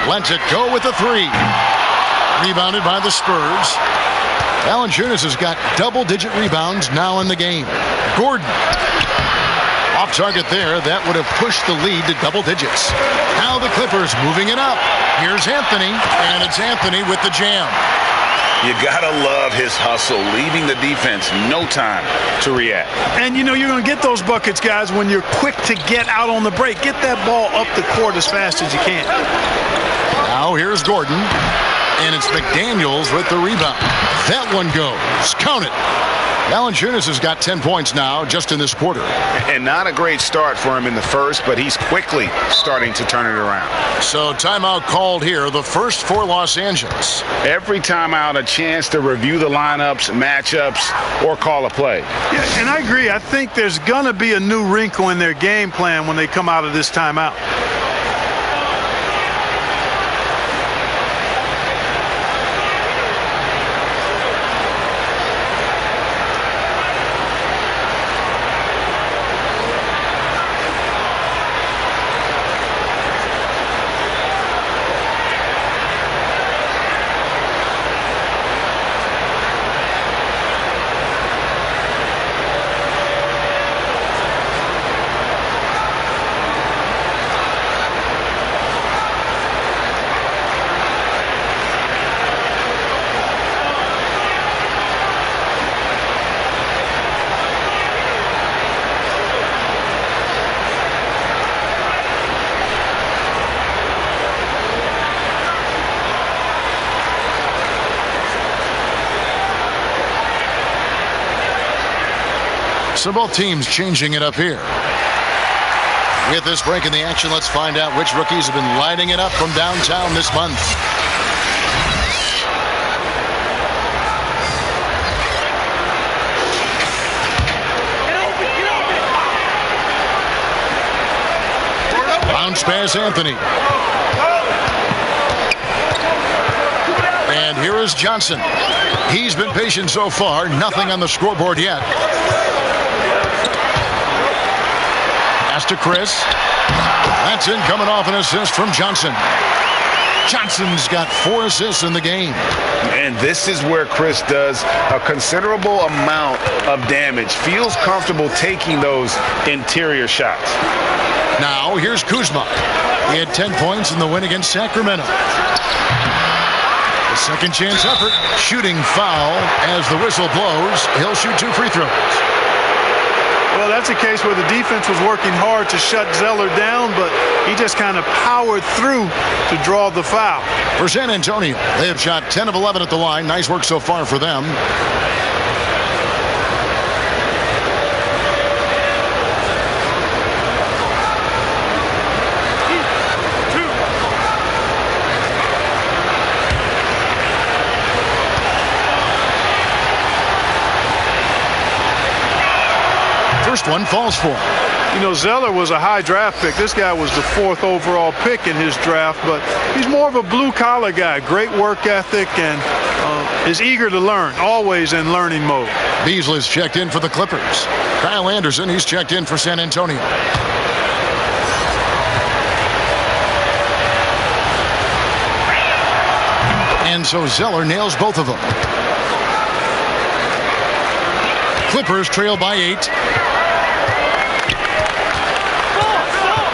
[SPEAKER 3] Lets it go with the 3. Rebounded by the Spurs. Valanciunas has got double-digit rebounds now in the game. Gordon. Off target there. That would have pushed the lead to double digits. Now the Clippers moving it up. Here's Anthony, and it's Anthony with the jam.
[SPEAKER 4] You gotta love his hustle, leaving the defense no time to react.
[SPEAKER 6] And you know you're going to get those buckets, guys, when you're quick to get out on the break. Get that ball up the court as fast as you can.
[SPEAKER 3] Now here's Gordon, and it's McDaniels with the rebound. That one goes. Count it. Valanciunas has got 10 points now just in this quarter.
[SPEAKER 4] And not a great start for him in the first, but he's quickly starting to turn it around.
[SPEAKER 3] So timeout called here, the first for Los Angeles.
[SPEAKER 4] Every timeout a chance to review the lineups, matchups, or call a play.
[SPEAKER 6] Yeah, and I agree. I think there's going to be a new wrinkle in their game plan when they come out of this timeout.
[SPEAKER 3] So both teams changing it up here. With this break in the action, let's find out which rookies have been lighting it up from downtown this month. Bounce pass, Anthony. And here is Johnson. He's been patient so far. Nothing on the scoreboard yet. Pass to Chris. That's in, coming off an assist from Johnson. Johnson's got 4 assists in the game.
[SPEAKER 4] And this is where Chris does a considerable amount of damage. Feels comfortable taking those interior shots.
[SPEAKER 3] Now, here's Kuzma. He had 10 points in the win against Sacramento. The second chance effort. Shooting foul as the whistle blows. He'll shoot 2 free throws.
[SPEAKER 6] Well, that's a case where the defense was working hard to shut Zeller down, but he just kind of powered through to draw the foul.
[SPEAKER 3] For San Antonio, they have shot 10 of 11 at the line. Nice work so far for them. First one falls for him.
[SPEAKER 6] You know, Zeller was a high draft pick. This guy was the 4th overall pick in his draft, but he's more of a blue-collar guy. Great work ethic and is eager to learn, always in learning mode.
[SPEAKER 3] Beasley's checked in for the Clippers. Kyle Anderson, he's checked in for San Antonio. And so Zeller nails both of them. Clippers trail by 8.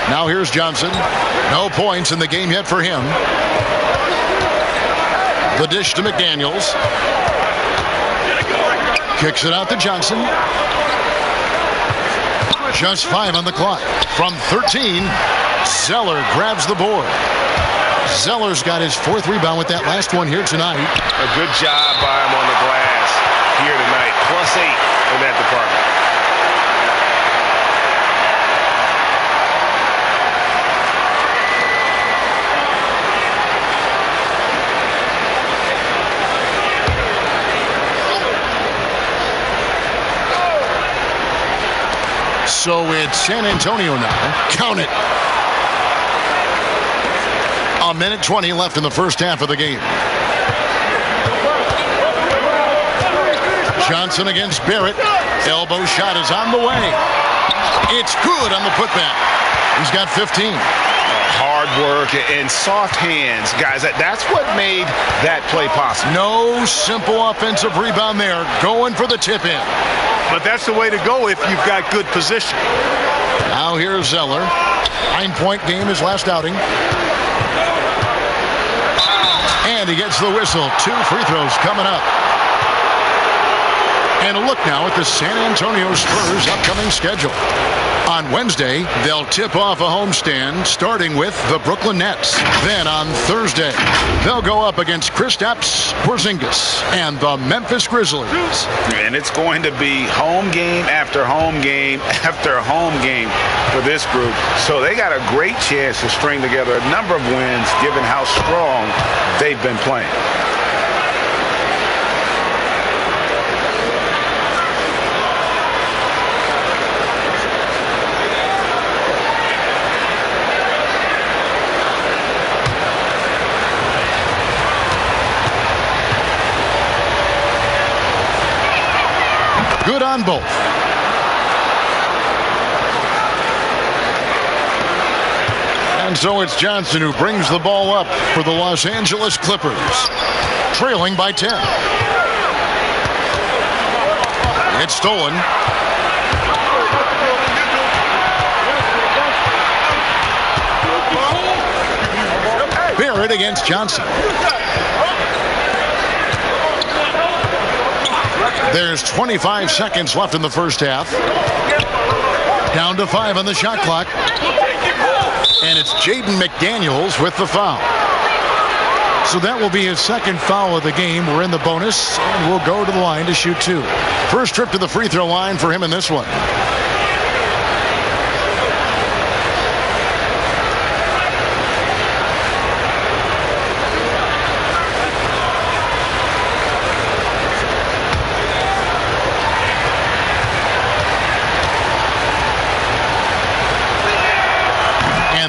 [SPEAKER 3] Now here's Johnson. No points in the game yet for him. The dish to McDaniels. Kicks it out to Johnson. Just 5 on the clock. From 13, Zeller grabs the board. Zeller's got his 4th rebound with that last one here tonight.
[SPEAKER 8] A good job by him on the glass here tonight. +8 in that department.
[SPEAKER 3] So it's San Antonio now. Count it. 1:20 left in the first half of the game. Johnson against Barrett. Elbow shot is on the way. It's good on the putback. He's got 15.
[SPEAKER 4] Hard work and soft hands, guys. That's what made that play possible.
[SPEAKER 3] No simple offensive rebound there. Going for the tip in.
[SPEAKER 6] But that's the way to go if you've got good position.
[SPEAKER 3] Now here's Zeller. 9-point game his last outing. And he gets the whistle. 2 free throws coming up. And a look now at the San Antonio Spurs' upcoming schedule. On Wednesday, they'll tip off a homestand starting with the Brooklyn Nets. Then on Thursday, they'll go up against Kristaps Porzingis and the Memphis Grizzlies.
[SPEAKER 4] And it's going to be home game after home game after home game for this group. So they got a great chance to string together a number of wins given how strong they've been playing.
[SPEAKER 3] Good on both. And so it's Johnson who brings the ball up for the Los Angeles Clippers, trailing by 10. It's stolen. Barrett against Johnson. There's 25 seconds left in the first half. Down to 5 on the shot clock. And it's Jaden McDaniels with the foul. So that will be his second foul of the game. We're in the bonus, and we'll go to the line to shoot 2. First trip to the free throw line for him in this one.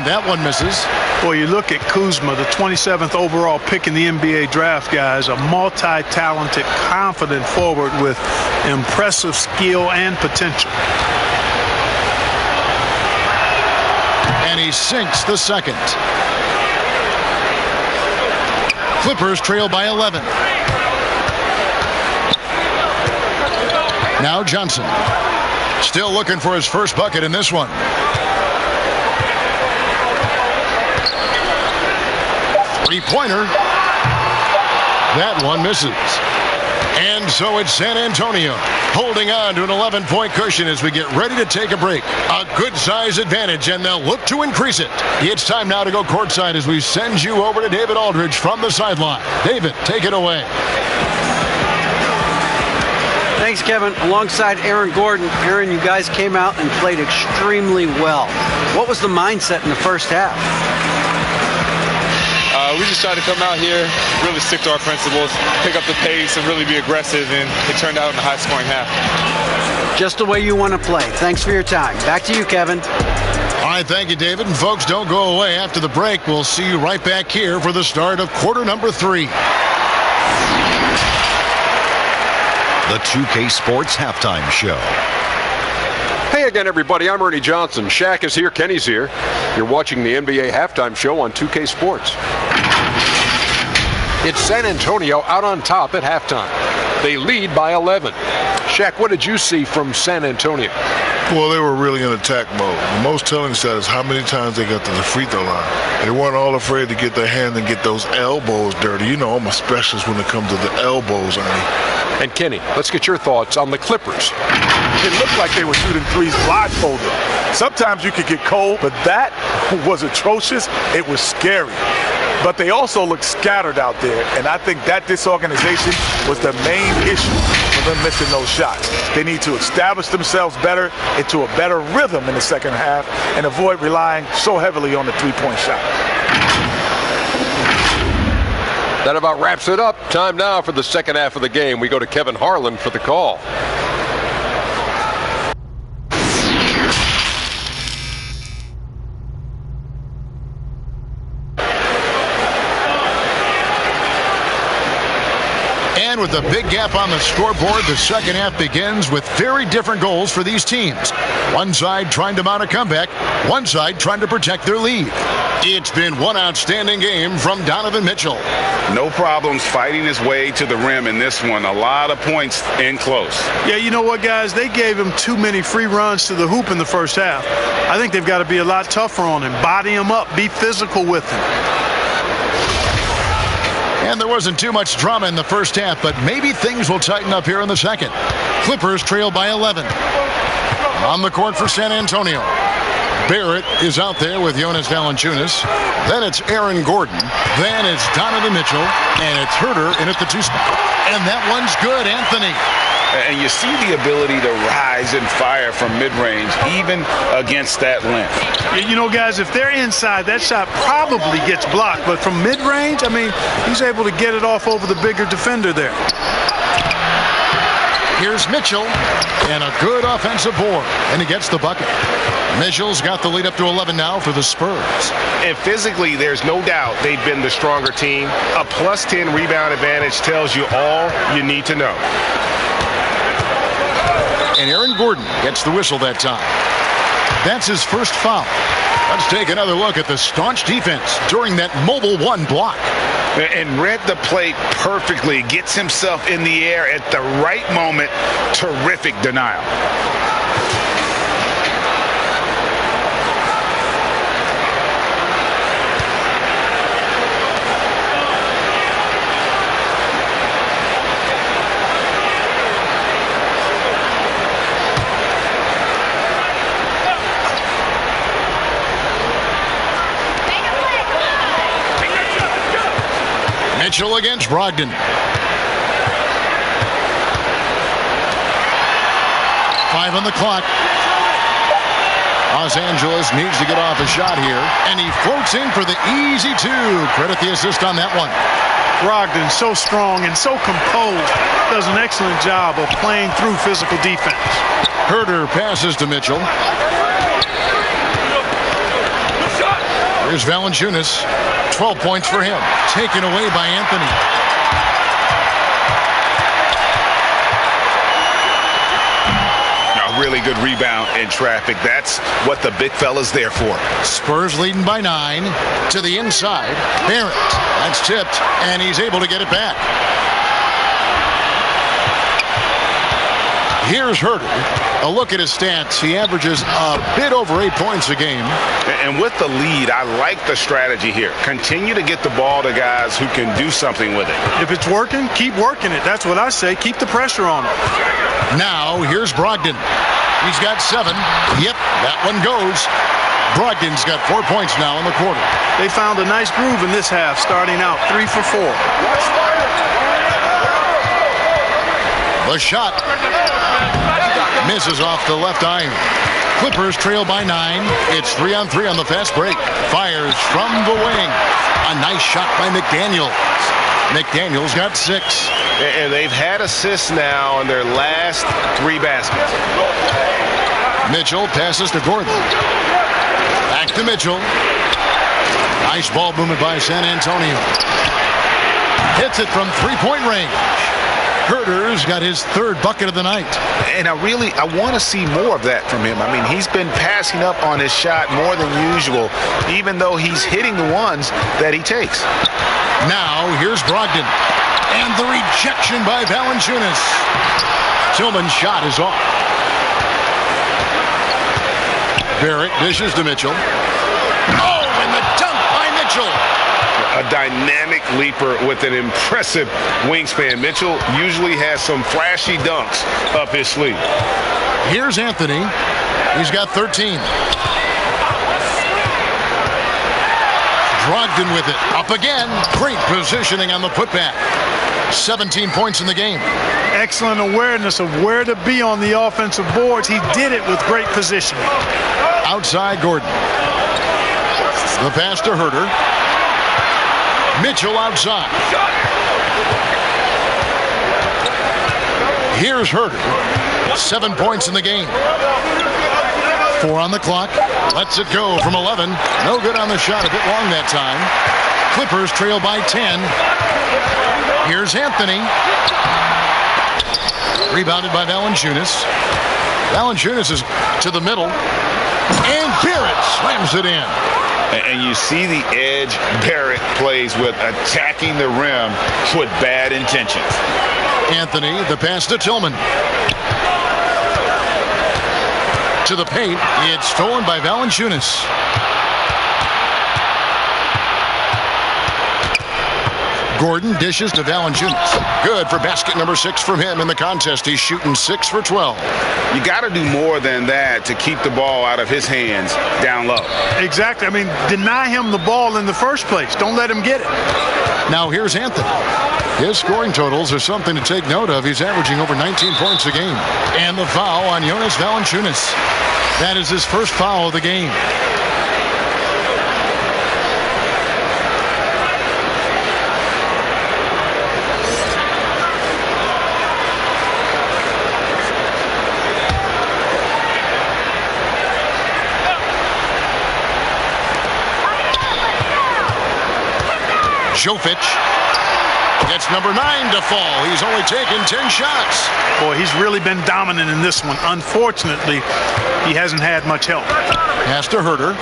[SPEAKER 3] That one misses.
[SPEAKER 6] Boy, you look at Kuzma, the 27th overall pick in the NBA draft, guys, a multi-talented, confident forward with impressive skill and potential.
[SPEAKER 3] And he sinks the second. Clippers trail by 11. Now Johnson. Still looking for his first bucket in this one. Three-pointer. That one misses. And so it's San Antonio holding on to an 11-point cushion as we get ready to take a break. A good size advantage, and they'll look to increase it. It's time now to go courtside as we send you over to David Aldridge from the sideline. David, take it away.
[SPEAKER 5] Thanks, Kevin. Alongside Aaron Gordon. Aaron, you guys came out and played extremely well. What was the mindset in the first half?
[SPEAKER 9] We just tried to come out here, really stick to our principles, pick up the pace, and really be aggressive, and it turned out in a high-scoring half.
[SPEAKER 5] Just the way you want to play. Thanks for your time. Back to you, Kevin.
[SPEAKER 3] All right, thank you, David. And folks, don't go away. After the break, we'll see you right back here for the start of quarter number 3.
[SPEAKER 10] The 2K Sports Halftime Show.
[SPEAKER 11] Hey again, everybody. I'm Ernie Johnson. Shaq is here. Kenny's here. You're watching the NBA Halftime Show on 2K Sports. It's San Antonio out on top at halftime. They lead by 11. Shaq, what did you see from San Antonio?
[SPEAKER 12] Well, they were really in attack mode. The most telling stat is how many times they got to the free throw line. They weren't all afraid to get their hand and get those elbows dirty. You know, I'm a specialist when it comes to the elbows, Ernie.
[SPEAKER 11] And Kenny, let's get your thoughts on the Clippers.
[SPEAKER 13] It looked like they were shooting threes blindfolded. Sometimes you could get cold, but that was atrocious. It was scary. But they also looked scattered out there, and I think that disorganization was the main issue for them missing those shots. They need to establish themselves better into a better rhythm in the second half and avoid relying so heavily on the three-point shot.
[SPEAKER 11] That about wraps it up. Time now for the second half of the game. We go to Kevin Harlan for the call.
[SPEAKER 3] And with a big gap on the scoreboard, the second half begins with very different goals for these teams. One side trying to mount a comeback, one side trying to protect their lead. It's been one outstanding game from Donovan Mitchell.
[SPEAKER 4] No problems fighting his way to the rim in this one. A lot of points in close.
[SPEAKER 6] Yeah, you know what, guys? They gave him too many free runs to the hoop in the first half. I think they've got to be a lot tougher on him. Body him up. Be physical with him.
[SPEAKER 3] And there wasn't too much drama in the first half, but maybe things will tighten up here in the second. Clippers trail by 11. On the court for San Antonio. Barrett is out there with Jonas Valanciunas. Then it's Aaron Gordon. Then it's Donovan Mitchell. And it's Herter in at the 2 spot. And that one's good, Anthony.
[SPEAKER 4] And you see the ability to rise and fire from mid-range, even against that length.
[SPEAKER 6] You know, guys, if they're inside, that shot probably gets blocked. But from mid-range, I mean, he's able to get it off over the bigger defender there.
[SPEAKER 3] Here's Mitchell, and a good offensive board, and he gets the bucket. Mitchell's got the lead up to 11 now for the Spurs.
[SPEAKER 8] And physically, there's no doubt they've been the stronger team. A plus 10 rebound advantage tells you all you need to know.
[SPEAKER 3] And Aaron Gordon gets the whistle that time. That's his first foul. Let's take another look at the staunch defense during that mobile 1 block.
[SPEAKER 4] And read the play perfectly. Gets himself in the air at the right moment. Terrific denial.
[SPEAKER 3] Mitchell against Brogdon. 5 on the clock. Los Angeles needs to get off a shot here, and he floats in for the easy 2. Credit the assist on that one.
[SPEAKER 6] Brogdon, so strong and so composed, does an excellent job of playing through physical defense. Herter
[SPEAKER 3] passes to Mitchell. Here's Valanciunas. 12 points for him. Taken away by Anthony.
[SPEAKER 4] A really good rebound in traffic. That's what the big fella's there for.
[SPEAKER 3] Spurs leading by 9 to the inside. Barrett. That's tipped, and he's able to get it back. Here's Herter. A look at his stats. He averages a bit over 8 points a game.
[SPEAKER 4] And with the lead, I like the strategy here. Continue to get the ball to guys who can do something with it.
[SPEAKER 6] If it's working, keep working it. That's what I say. Keep the pressure on him.
[SPEAKER 3] Now, here's Brogdon. He's got 7. Yep, that one goes. Brogdon's got 4 points now in the quarter.
[SPEAKER 6] They found a nice groove in this half, starting out 3 for 4.
[SPEAKER 3] The shot misses off the left iron. Clippers trail by 9. It's 3-on-3 on the fast break. Fires from the wing. A nice shot by McDaniels. McDaniels got 6.
[SPEAKER 8] And they've had assists now in their last 3 baskets.
[SPEAKER 3] Mitchell passes to Gordon. Back to Mitchell. Nice ball movement by San Antonio. Hits it from 3-point range. Herter's got his 3rd bucket of the night.
[SPEAKER 4] And I want to see more of that from him. I mean, he's been passing up on his shot more than usual, even though he's hitting the ones that he takes.
[SPEAKER 3] Now, here's Brogdon. And the rejection by Valanciunas. Tillman's shot is off. Barrett dishes to Mitchell. Oh, and the dunk by Mitchell.
[SPEAKER 4] A dynamic leaper with an impressive wingspan. Mitchell usually has some flashy dunks up his sleeve.
[SPEAKER 3] Here's Anthony. He's got 13. Brogdon with it. Up again. Great positioning on the putback. 17 points in the game.
[SPEAKER 6] Excellent awareness of where to be on the offensive boards. He did it with great positioning.
[SPEAKER 3] Outside Gordon. The pass to Herter. Mitchell outside. Here's Herter. 7 points in the game. 4 on the clock. Lets it go from 11. No good on the shot. A bit long that time. Clippers trail by 10. Here's Anthony. Rebounded by Valanciunas. Valanciunas is to the middle. And Barrett slams it in.
[SPEAKER 4] And you see the edge Barrett plays with, attacking the rim with bad intentions.
[SPEAKER 3] Anthony, the pass to Tillman. To the paint. It's stolen by Valanciunas. Gordon dishes to Valanciunas. Good for basket number 6 from him in the contest. He's shooting 6 for 12.
[SPEAKER 4] You got to do more than that to keep the ball out of his hands down low.
[SPEAKER 6] Exactly. I mean, deny him the ball in the first place. Don't let him get it.
[SPEAKER 3] Now here's Anthony. His scoring totals are something to take note of. He's averaging over 19 points a game. And the foul on Jonas Valanciunas. That is his first foul of the game. Jovic gets number 9 to fall. He's only taken 10 shots.
[SPEAKER 6] Boy, he's really been dominant in this one. Unfortunately, he hasn't had much help.
[SPEAKER 3] Pass to Herter.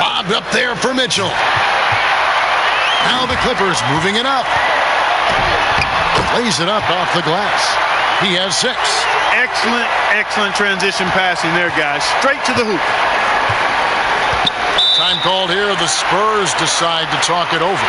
[SPEAKER 3] Lobbed up there for Mitchell. Now the Clippers moving it up. Lays it up off the glass. He has 6.
[SPEAKER 6] Excellent, excellent transition passing there, guys. Straight to the hoop.
[SPEAKER 3] Time called here. The Spurs decide to talk it over.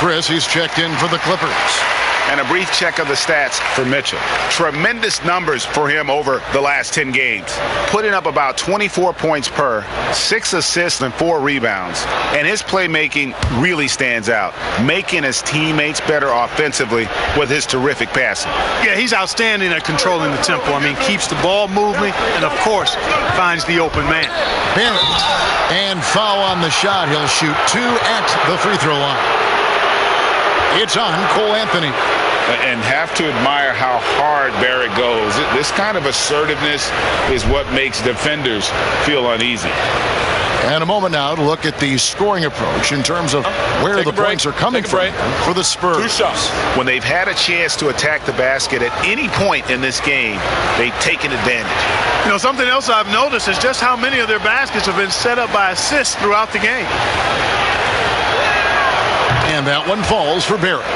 [SPEAKER 3] Chris, he's checked in for the Clippers.
[SPEAKER 4] And a brief check of the stats for Mitchell. Tremendous numbers for him over the last 10 games. Putting up about 24 points per, 6 assists and 4 rebounds. And his playmaking really stands out, making his teammates better offensively with his terrific passing.
[SPEAKER 6] Yeah, he's outstanding at controlling the tempo. I mean, keeps the ball moving and, of course, finds the open man.
[SPEAKER 3] Barrett. And foul on the shot. He'll shoot 2 at the free throw line. It's on Cole Anthony.
[SPEAKER 4] And have to admire how hard Barrett goes. This kind of assertiveness is what makes defenders feel uneasy.
[SPEAKER 3] And a moment now to look at the scoring approach in terms of where the points are coming from for the Spurs.
[SPEAKER 4] 2 shots. When they've had a chance to attack the basket at any point in this game, they've taken advantage.
[SPEAKER 6] You know, something else I've noticed is just how many of their baskets have been set up by assists throughout the game.
[SPEAKER 3] And that one falls for Barrett.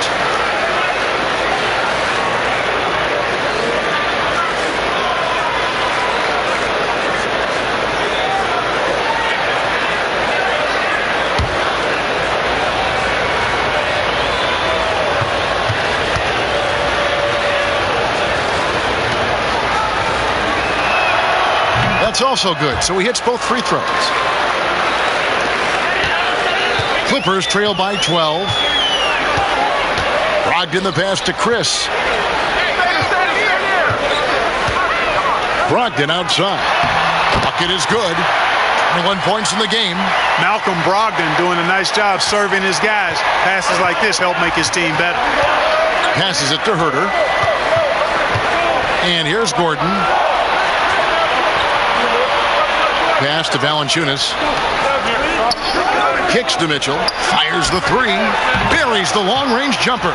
[SPEAKER 3] That's also good. So he hits both free throws. Clippers trail by 12. Brogdon the pass to Chris. Brogdon outside. Bucket is good. 21 points in the game.
[SPEAKER 6] Malcolm Brogdon doing a nice job serving his guys. Passes like this help make his team better.
[SPEAKER 3] Passes it to Herter. And here's Gordon. Pass to Valanciunas. Kicks to Mitchell. Fires the 3. Buries the long-range jumper.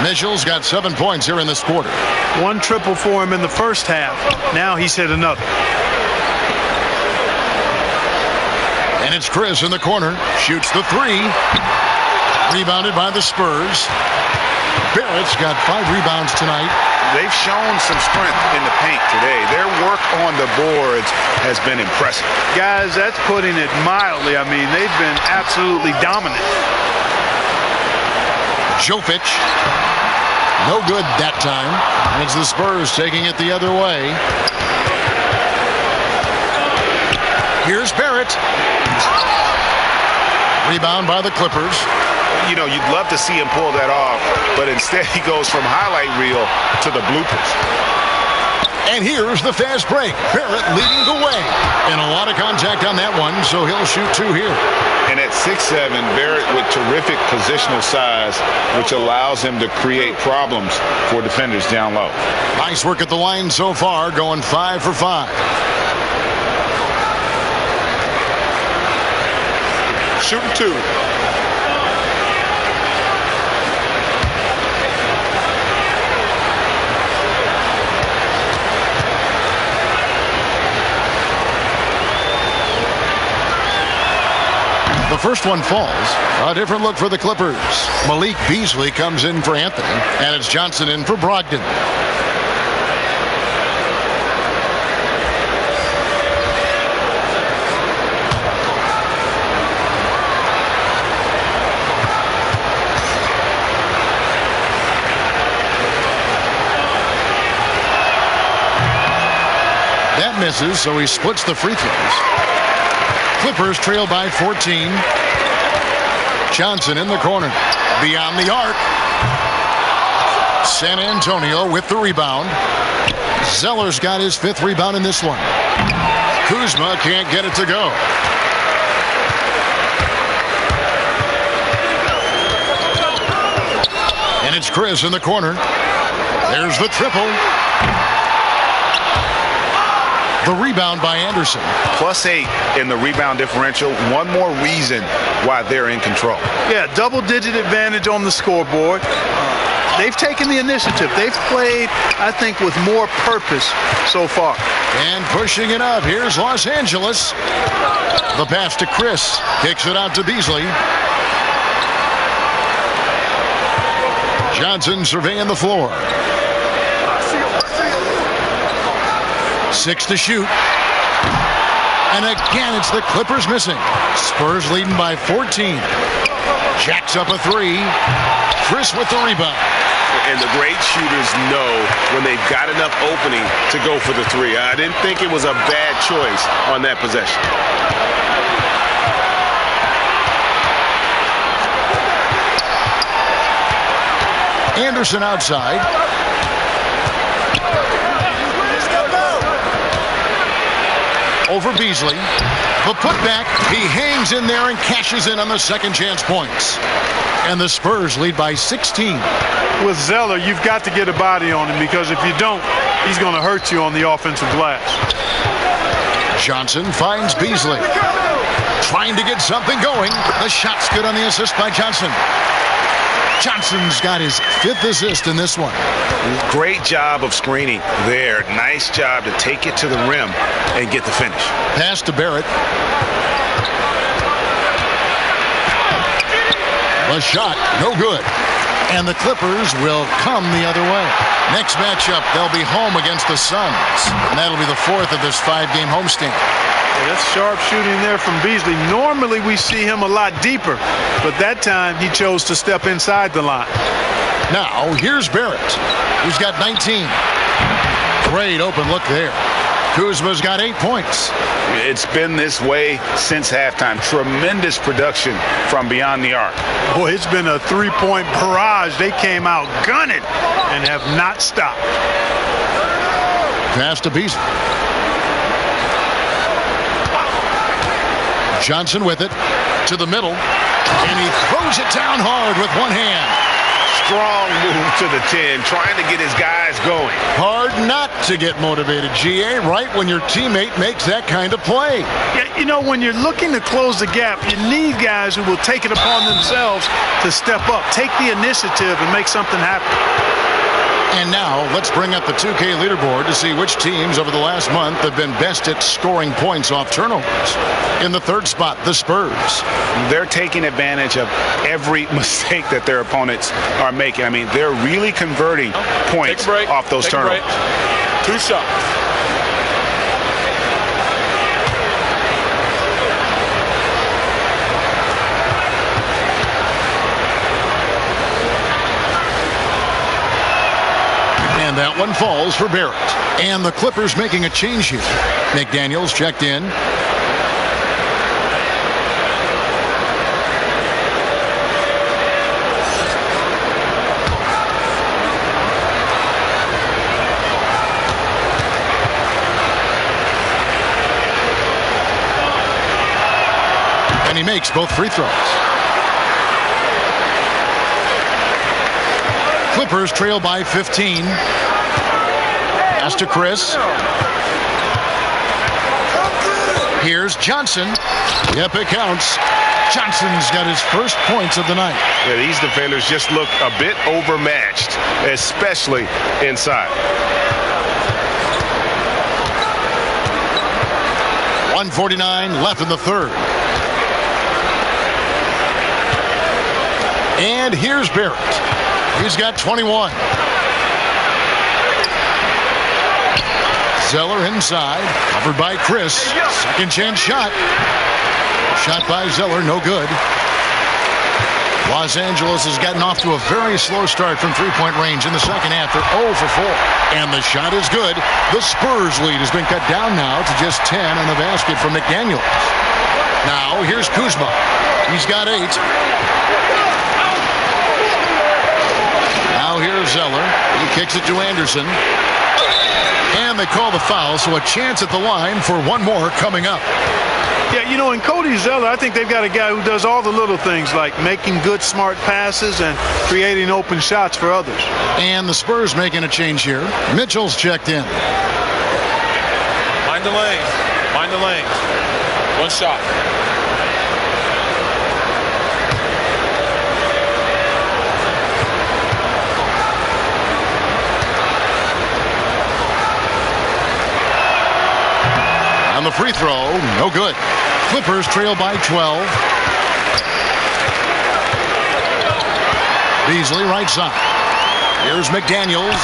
[SPEAKER 3] Mitchell's got 7 points here in this quarter.
[SPEAKER 6] 1 triple for him in the first half. Now he's hit another.
[SPEAKER 3] And it's Chris in the corner. Shoots the 3. Rebounded by the Spurs. Barrett's got 5 rebounds tonight.
[SPEAKER 4] They've shown some strength in the paint today. Their work on the boards has been impressive.
[SPEAKER 6] Guys, that's putting it mildly. I mean, they've been absolutely dominant.
[SPEAKER 3] Jovic. No good that time. And it's the Spurs taking it the other way. Here's Barrett. Rebound by the Clippers.
[SPEAKER 4] You know, you'd love to see him pull that off, but instead he goes from highlight reel to the bloopers.
[SPEAKER 3] And here's the fast break. Barrett leading the way. And a lot of contact on that one, so he'll shoot 2 here.
[SPEAKER 4] And at 6'7", Barrett with terrific positional size, which allows him to create problems for defenders down low.
[SPEAKER 3] Nice work at the line so far, going 5 for 5.
[SPEAKER 4] Shooting 2.
[SPEAKER 3] The first one falls. A different look for the Clippers. Malik Beasley comes in for Anthony, and it's Johnson in for Brogdon. That misses, so he splits the free throws. Clippers trail by 14. Johnson in the corner. Beyond the arc. San Antonio with the rebound. Zeller's got his 5th rebound in this one. Kuzma can't get it to go. And it's Chris in the corner. There's the triple. The rebound by Anderson.
[SPEAKER 4] +8 in the rebound differential. One more reason why they're in control.
[SPEAKER 6] Yeah, double-digit advantage on the scoreboard. They've taken the initiative. They've played, I think, with more purpose so far.
[SPEAKER 3] And pushing it up. Here's Los Angeles. The pass to Chris. Kicks it out to Beasley. Johnson surveying the floor. 6 to shoot. And again, it's the Clippers missing. Spurs leading by 14. Jacks up a three. Chris with the rebound.
[SPEAKER 8] And the great shooters know when they've got enough opening to go for the three. I didn't think it was a bad choice on that possession.
[SPEAKER 3] Anderson outside. Over Beasley. The putback. He hangs in there and cashes in on the second chance points. And the Spurs lead by 16.
[SPEAKER 6] With Zeller, you've got to get a body on him, because if you don't, he's going to hurt you on the offensive glass.
[SPEAKER 3] Johnson finds Beasley. Trying to get something going. The shot's good on the assist by Johnson. Johnson's got his 5th assist in this one.
[SPEAKER 4] Great job of screening there. Nice job to take it to the rim and get the finish.
[SPEAKER 3] Pass to Barrett. The shot, no good. And the Clippers will come the other way. Next matchup, they'll be home against the Suns. And that'll be the 4th of this 5-game homestand.
[SPEAKER 6] Yeah, that's sharp shooting there from Beasley. Normally we see him a lot deeper, but that time he chose to step inside the line.
[SPEAKER 3] Now, here's Barrett, who's got 19. Great open look there. Kuzma's got 8 points.
[SPEAKER 4] It's been this way since halftime. Tremendous production from beyond the arc.
[SPEAKER 6] Boy, it's been a 3-point barrage. They came out gunning and have not stopped.
[SPEAKER 3] Pass to Beasley. Johnson with it to the middle, and he throws it down hard with one hand.
[SPEAKER 4] Strong move to the 10, trying to get his guys going.
[SPEAKER 3] Hard not to get motivated, GA, right when your teammate makes that kind of play.
[SPEAKER 6] Yeah, you know, when you're looking to close the gap, you need guys who will take it upon themselves to step up, take the initiative, and make something happen.
[SPEAKER 3] And now, let's bring up the 2K leaderboard to see which teams over the last month have been best at scoring points off turnovers. In the 3rd spot, the Spurs.
[SPEAKER 4] They're taking advantage of every mistake that their opponents are making. I mean, they're really converting points off those turnovers.
[SPEAKER 9] 2 shots.
[SPEAKER 3] And that one falls for Barrett. And the Clippers making a change here. McDaniels checked in. And he makes both free throws. Clippers trail by 15. Pass to Chris. Here's Johnson. Yep, it counts. Johnson's got his first points of the night.
[SPEAKER 8] Yeah, these defenders just look a bit overmatched, especially inside.
[SPEAKER 3] 1:49 left in the 3rd. And here's Barrett. He's got 21. Zeller inside, covered by Chris. Second chance shot. Shot by Zeller, no good. Los Angeles has gotten off to a very slow start from 3-point range in the second half. They're 0 for 4. And the shot is good. The Spurs lead has been cut down now to just 10 on the basket from McDaniels. Now here's Kuzma. He's got 8. Now here's Zeller. He kicks it to Anderson. And they call the foul, so a chance at the line for one more coming up.
[SPEAKER 6] Yeah, you know, in Cody Zeller, I think they've got a guy who does all the little things like making good, smart passes and creating open shots for others.
[SPEAKER 3] And the Spurs making a change here. Mitchell's checked in.
[SPEAKER 9] Mind the lanes. Mind the lanes. One shot.
[SPEAKER 3] On the free throw, no good. Clippers trail by 12. Beasley right side. Here's McDaniels.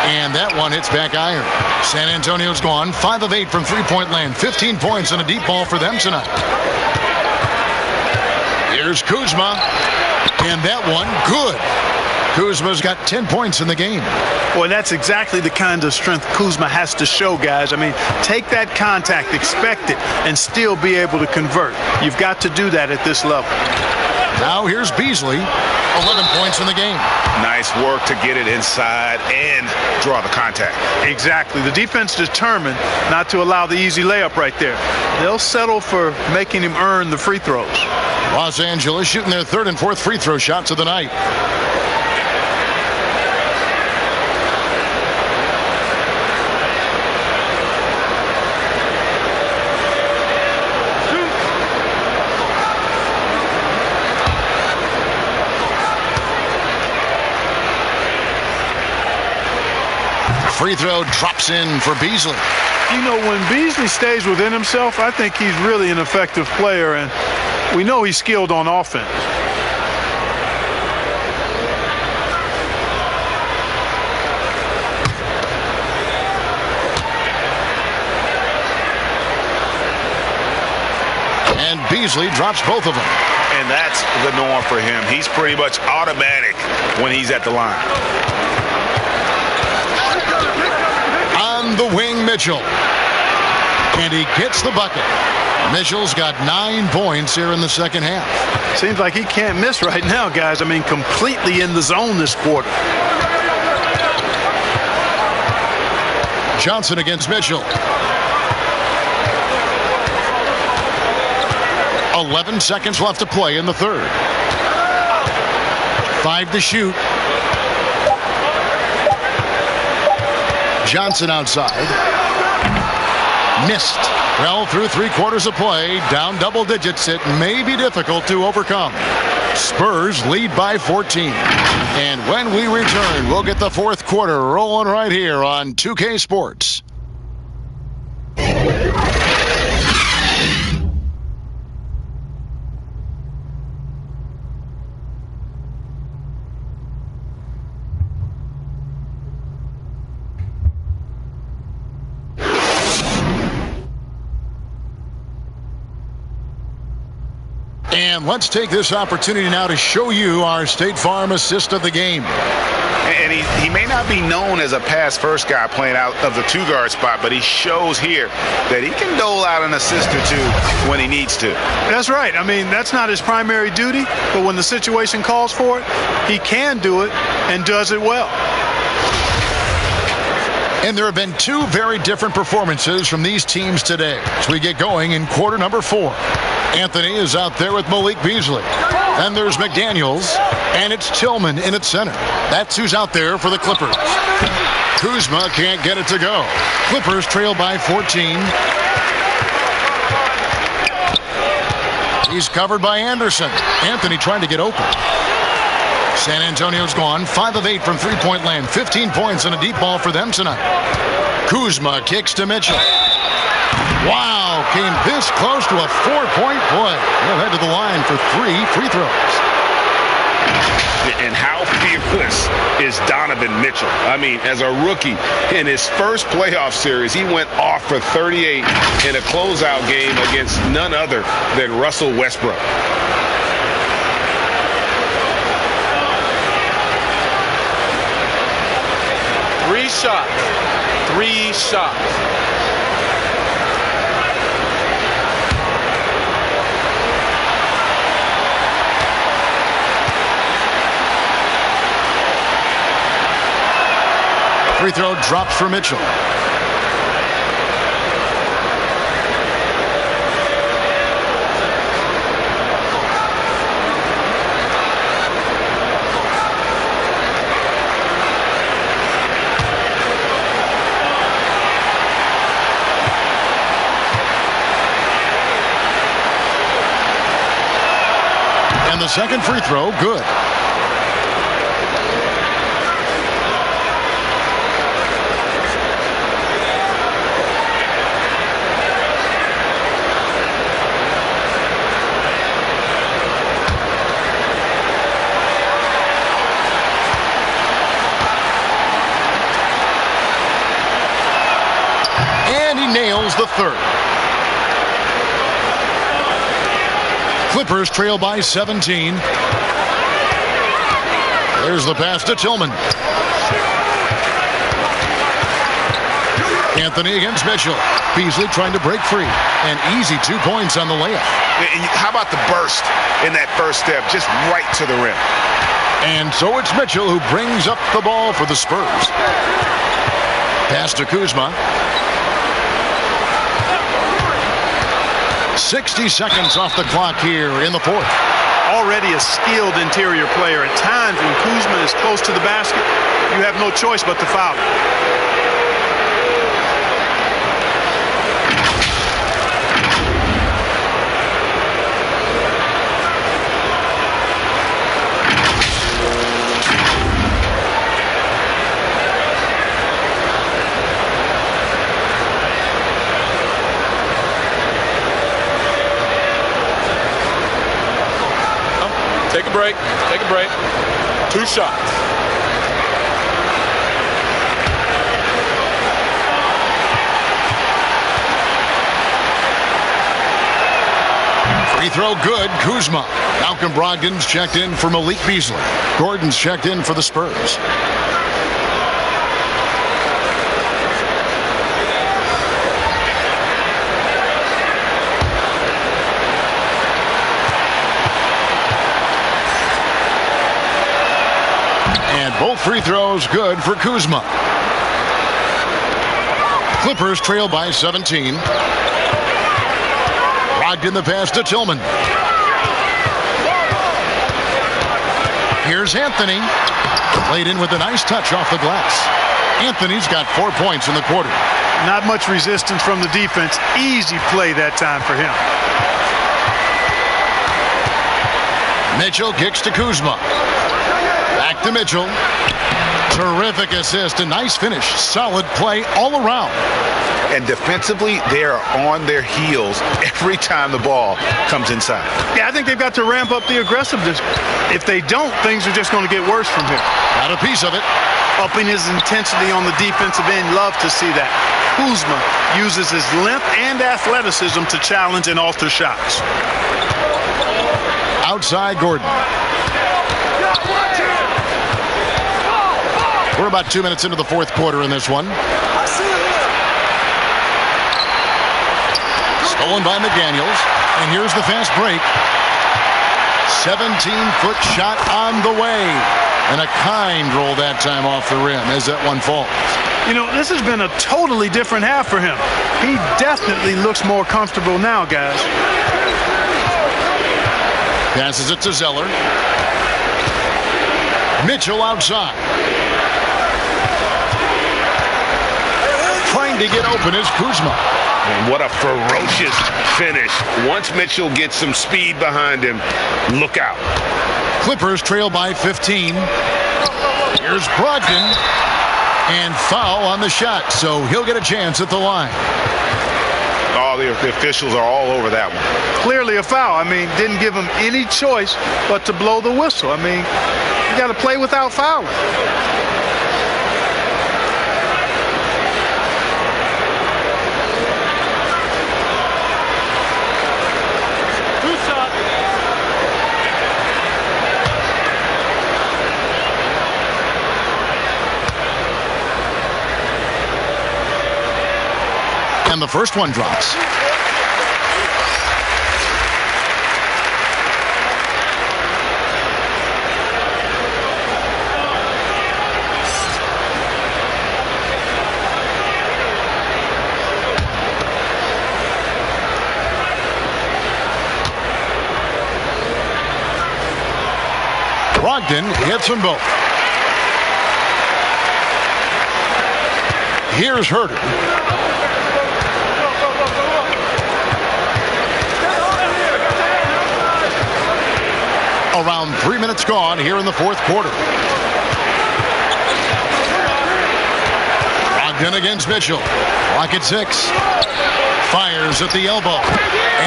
[SPEAKER 3] And that one hits back iron. San Antonio's gone 5 of 8 from 3-point land. 15 points and a deep ball for them tonight. Here's Kuzma. And that one, good. Kuzma's got 10 points in the game.
[SPEAKER 6] Boy, that's exactly the kind of strength Kuzma has to show, guys. I mean, take that contact, expect it, and still be able to convert. You've got to do that at this level.
[SPEAKER 3] Now here's Beasley, 11 points in the game.
[SPEAKER 4] Nice work to get it inside and draw the contact.
[SPEAKER 6] Exactly. The defense determined not to allow the easy layup right there. They'll settle for making him earn the free throws.
[SPEAKER 3] Los Angeles shooting their third and fourth free throw shots of the night. Free throw drops in for Beasley.
[SPEAKER 6] You know, when Beasley stays within himself, I think he's really an effective player, and we know he's skilled on offense.
[SPEAKER 3] And Beasley drops both of them.
[SPEAKER 4] And that's the norm for him. He's pretty much automatic when he's at the line.
[SPEAKER 3] On the wing, Mitchell. And he gets the bucket. Mitchell's got 9 points here in the second half.
[SPEAKER 6] Seems like he can't miss right now, guys. I mean, completely in the zone this quarter.
[SPEAKER 3] Johnson against Mitchell. 11 seconds left to play in the third. 5 to shoot. Johnson outside. Missed. Well, through 3/4 of play, down double digits, it may be difficult to overcome. Spurs lead by 14. And when we return, we'll get the fourth quarter rolling right here on 2K Sports. And let's take this opportunity now to show you our State Farm assist of the game.
[SPEAKER 4] And he may not be known as a pass-first guy playing out of the two-guard spot, but he shows here that he can dole out an assist or two when he needs to.
[SPEAKER 6] That's right. I mean, that's not his primary duty, but when the situation calls for it, he can do it and does it well.
[SPEAKER 3] And there have been 2 very different performances from these teams today as we get going in quarter number 4. Anthony is out there with Malik Beasley. Then there's McDaniels, and it's Tillman in at center. That's who's out there for the Clippers. Kuzma can't get it to go. Clippers trail by 14. He's covered by Anderson. Anthony trying to get open. San Antonio's gone 5 of 8 from three-point land. 15 points and a deep ball for them tonight. Kuzma kicks to Mitchell. Wow, came this close to a 4-point play. He'll head to the line for 3 free throws.
[SPEAKER 4] And how fearless is Donovan Mitchell? I mean, as a rookie in his first playoff series, he went off for 38 in a closeout game against none other than Russell Westbrook.
[SPEAKER 9] Three shots.
[SPEAKER 3] Free throw drops for Mitchell. And the second free throw, good. And he nails the third. Clippers trail by 17. There's the pass to Tillman. Anthony against Mitchell. Beasley trying to break free. And easy 2 points on the layup.
[SPEAKER 4] And how about the burst in that first step? Just right to the rim.
[SPEAKER 3] And so it's Mitchell who brings up the ball for the Spurs. Pass to Kuzma. 60 seconds off the clock here in the fourth.
[SPEAKER 6] Already a skilled interior player. At times when Kuzma is close to the basket, you have no choice but to foul him.
[SPEAKER 9] Take a break. Take a break. 2 shots.
[SPEAKER 3] Free throw good. Kuzma. Malcolm Brogdon's checked in for Malik Beasley. Gordon's checked in for the Spurs. Both free throws good for Kuzma. Clippers trail by 17. Brogdon the pass to Tillman. Here's Anthony. Played in with a nice touch off the glass. Anthony's got 4 points in the quarter.
[SPEAKER 6] Not much resistance from the defense. Easy play that time for him.
[SPEAKER 3] Mitchell kicks to Kuzma. Back to Mitchell. Terrific assist. A nice finish. Solid play all around.
[SPEAKER 4] And defensively, they are on their heels every time the ball comes inside.
[SPEAKER 6] Yeah, I think they've got to ramp up the aggressiveness. If they don't, things are just going to get worse from here.
[SPEAKER 3] Got a piece of it.
[SPEAKER 6] Upping his intensity on the defensive end. Love to see that. Kuzma uses his length and athleticism to challenge and alter shots.
[SPEAKER 3] Outside Gordon. We're about 2 minutes into the fourth quarter in this one. Stolen by McDaniels. And here's the fast break. 17-foot shot on the way. And a kind roll that time off the rim as that one falls.
[SPEAKER 6] You know, this has been a totally different half for him. He definitely looks more comfortable now, guys.
[SPEAKER 3] Passes it to Zeller. Mitchell outside. Trying to get open is Kuzma.
[SPEAKER 8] And what a ferocious finish. Once Mitchell gets some speed behind him, look out.
[SPEAKER 3] Clippers trail by 15. Here's Brogdon. And foul on the shot, so he'll get a chance at the line.
[SPEAKER 8] Oh, the officials are all over that one.
[SPEAKER 6] Clearly a foul. I mean, didn't give him any choice but to blow the whistle. I mean, you got to play without fouling.
[SPEAKER 3] And the first one drops. Brogdon hits them both. Here's Herter. Around 3 minutes gone here in the fourth quarter. Brogdon against Mitchell. Clock at 6. Fires at the elbow.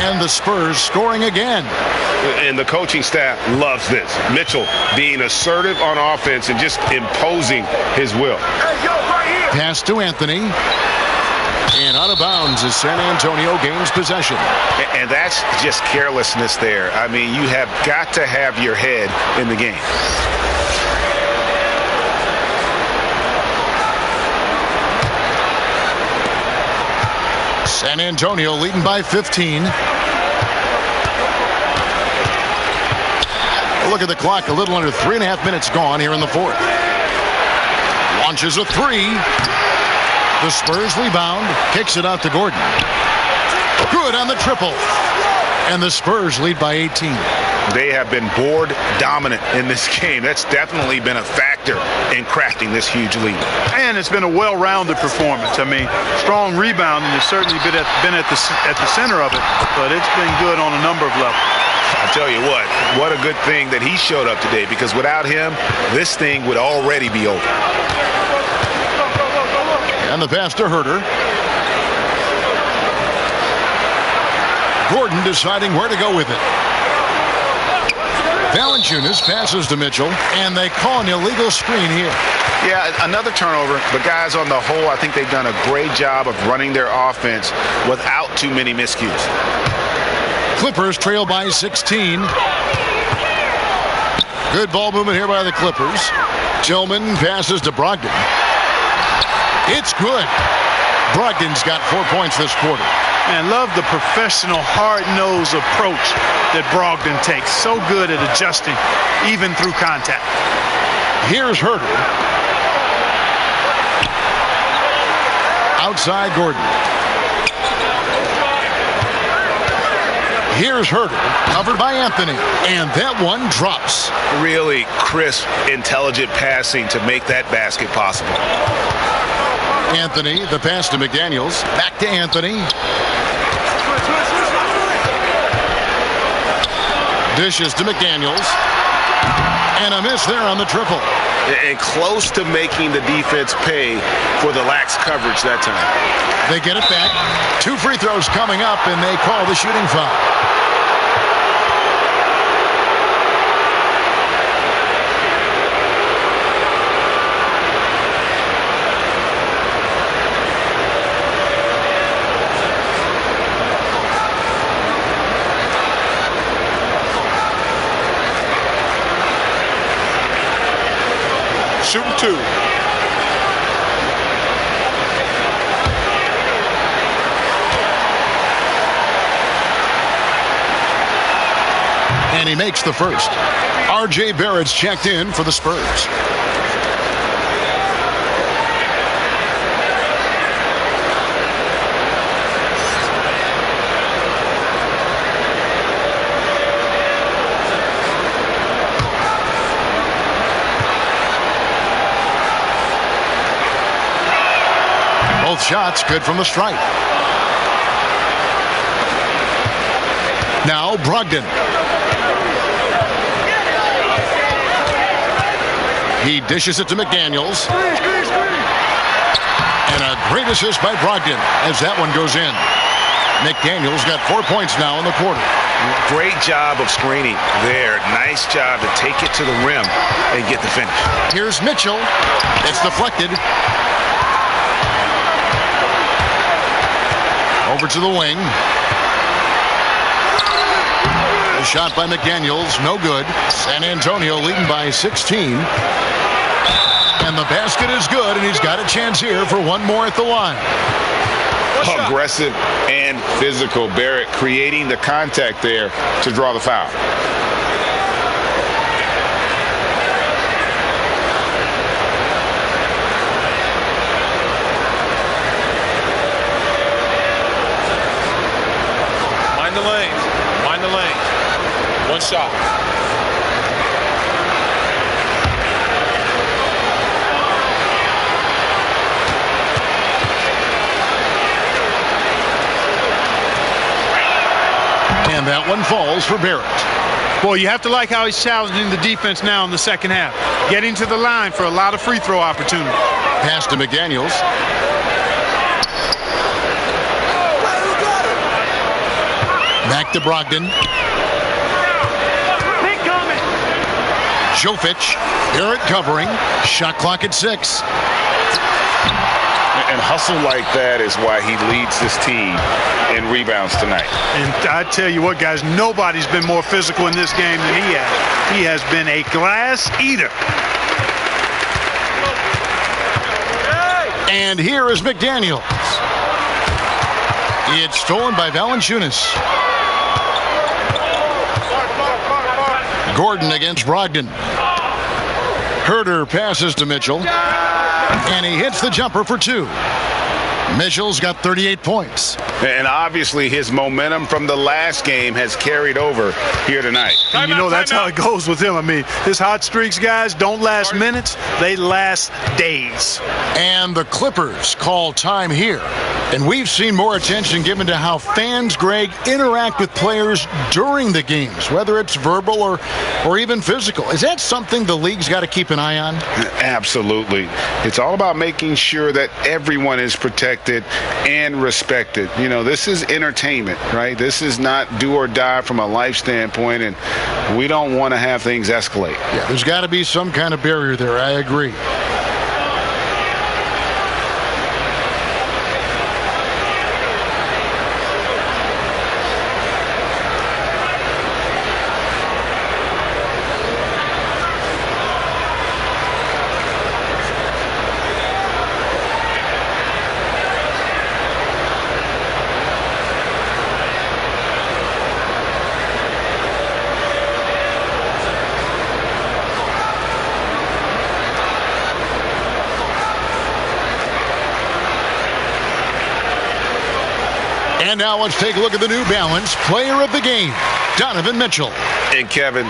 [SPEAKER 3] And the Spurs scoring again.
[SPEAKER 8] And the coaching staff loves this. Mitchell being assertive on offense and just imposing his will.
[SPEAKER 3] Pass to Anthony. And out out of bounds as San Antonio gains possession.
[SPEAKER 4] And that's just carelessness there. I mean, you have got to have your head in the game.
[SPEAKER 3] San Antonio leading by 15. Look at the clock, a little under 3.5 minutes gone here in the fourth. Launches a three. The Spurs rebound, kicks it out to Gordon. Good on the triple. And the Spurs lead by 18.
[SPEAKER 4] They have been board dominant in this game. That's definitely been a factor in crafting this huge lead.
[SPEAKER 6] And it's been a well-rounded performance. I mean, strong rebounding has certainly been at the center of it, but it's been good on a number of levels.
[SPEAKER 4] I tell you what a good thing that he showed up today, because without him, this thing would already be over.
[SPEAKER 3] And the pass to Herter. Gordon deciding where to go with it. Valanciunas passes to Mitchell, and they call an illegal screen here.
[SPEAKER 4] Yeah, another turnover, but guys, on the whole, I think they've done a great job of running their offense without too many miscues.
[SPEAKER 3] Clippers trail by 16. Good ball movement here by the Clippers. Tillman passes to Brogdon. It's good. Brogdon's got 4 points this quarter.
[SPEAKER 6] Man, love the professional, hard-nosed approach that Brogdon takes. So good at adjusting, even through contact.
[SPEAKER 3] Here's Herter. Outside Gordon. Here's Herter, covered by Anthony, and that one drops.
[SPEAKER 4] Really crisp, intelligent passing to make that basket possible.
[SPEAKER 3] Anthony, the pass to McDaniels. Back to Anthony. Dishes to McDaniels. And a miss there on the triple.
[SPEAKER 4] And close to making the defense pay for the lax coverage that time.
[SPEAKER 3] They get it back. 2 free throws coming up, and they call the shooting foul.
[SPEAKER 13] Shooting 2.
[SPEAKER 3] And he makes the first. R.J. Barrett's checked in for the Spurs. Both shots good from the stripe. Now Brogdon. He dishes it to McDaniels. And a great assist by Brogdon as that one goes in. McDaniels got 4 points now in the quarter.
[SPEAKER 4] Great job of screening there. Nice job to take it to the rim and get the finish.
[SPEAKER 3] Here's Mitchell. It's deflected. Over to the wing. A shot by McDaniels, no good. San Antonio leading by 16. And the basket is good, and he's got a chance here for one more at the line.
[SPEAKER 4] Aggressive and physical. Barrett creating the contact there to draw the foul.
[SPEAKER 9] Mind the lanes. Mind the lanes. One shot.
[SPEAKER 3] And that one falls for Barrett.
[SPEAKER 6] Boy, you have to like how he's challenging the defense now in the second half. Getting to the line for a lot of free throw opportunity.
[SPEAKER 3] Pass to McDaniels. Back to Brogdon. Jovic. Barrett covering. Shot clock at 6.
[SPEAKER 4] And hustle like that is why he leads this team in rebounds tonight.
[SPEAKER 6] And I tell you what, guys, nobody's been more physical in this game than he has. He has been a glass eater.
[SPEAKER 3] And here is McDaniels. It's stolen by Valanciunas. Gordon against Brogdon. Herter passes to Mitchell. And he hits the jumper for 2. Mitchell's got 38 points.
[SPEAKER 4] And obviously his momentum from the last game has carried over here tonight.
[SPEAKER 6] And you know that's how it goes with him. I mean, his hot streaks, guys, don't last minutes. They last days.
[SPEAKER 3] And the Clippers call time here. And we've seen more attention given to how fans, Greg, interact with players during the games, whether it's verbal or even physical. Is that something the league's got to keep an eye on?
[SPEAKER 4] Absolutely. It's all about making sure that everyone is protected and respected. You know, this is entertainment, right? This is not do or die from a life standpoint, and we don't want to have things escalate.
[SPEAKER 3] Yeah, there's got to be some kind of barrier there. I agree. And now let's take a look at the New Balance Player of the Game, Donovan Mitchell.
[SPEAKER 4] And Kevin,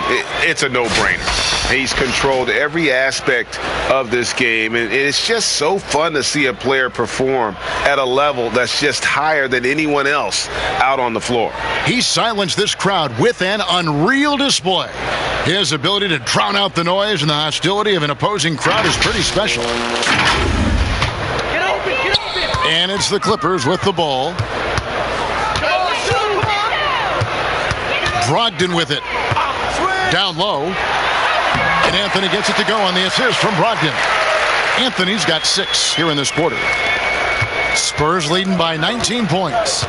[SPEAKER 4] it's a no-brainer. He's controlled every aspect of this game, and it's just so fun to see a player perform at a level that's just higher than anyone else out on the floor.
[SPEAKER 3] He silenced this crowd with an unreal display. His ability to drown out the noise and the hostility of an opposing crowd is pretty special. And it's the Clippers with the ball. Brogdon with it. Down low. And Anthony gets it to go on the assist from Brogdon. Anthony's got 6 here in this quarter. Spurs leading by 19 points.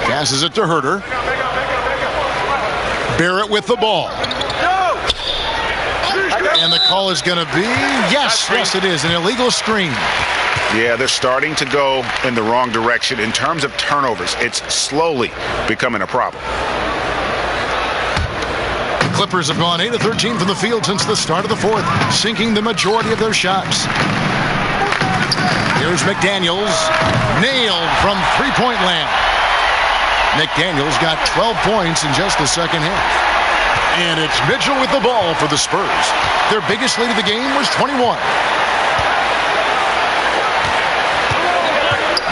[SPEAKER 3] Passes it to Herter. Barrett with the ball. And the call is going to be, yes, it is, an illegal screen.
[SPEAKER 4] Yeah, they're starting to go in the wrong direction in terms of turnovers. It's slowly becoming a problem.
[SPEAKER 3] Clippers have gone 8 of 13 from the field since the start of the 4th, sinking the majority of their shots. Here's McDaniels, nailed from three-point land. McDaniels got 12 points in just the second half. And it's Mitchell with the ball for the Spurs. Their biggest lead of the game was 21.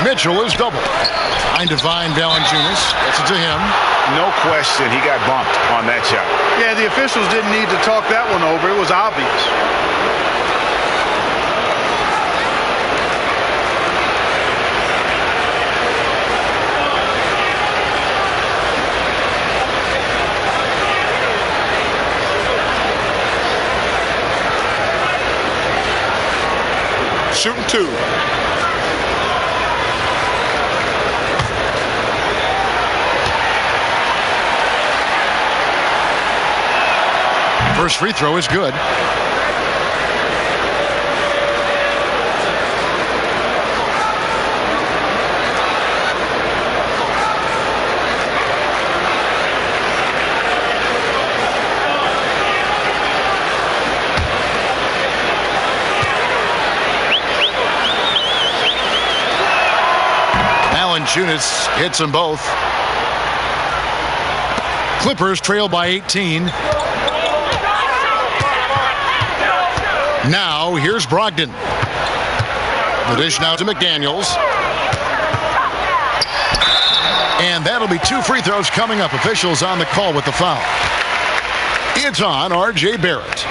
[SPEAKER 3] Mitchell is doubled. Trying to find Valanciunas. Gets it to him.
[SPEAKER 4] No question, he got bumped on that shot.
[SPEAKER 6] Yeah, the officials didn't need to talk that one over. It was obvious.
[SPEAKER 13] Shooting 2.
[SPEAKER 3] First free throw is good. Valanciunas hits them both. Clippers trail by 18. Now, here's Brogdon. The dish now to McDaniels. And that'll be 2 free throws coming up. Officials on the call with the foul. It's on R.J. Barrett.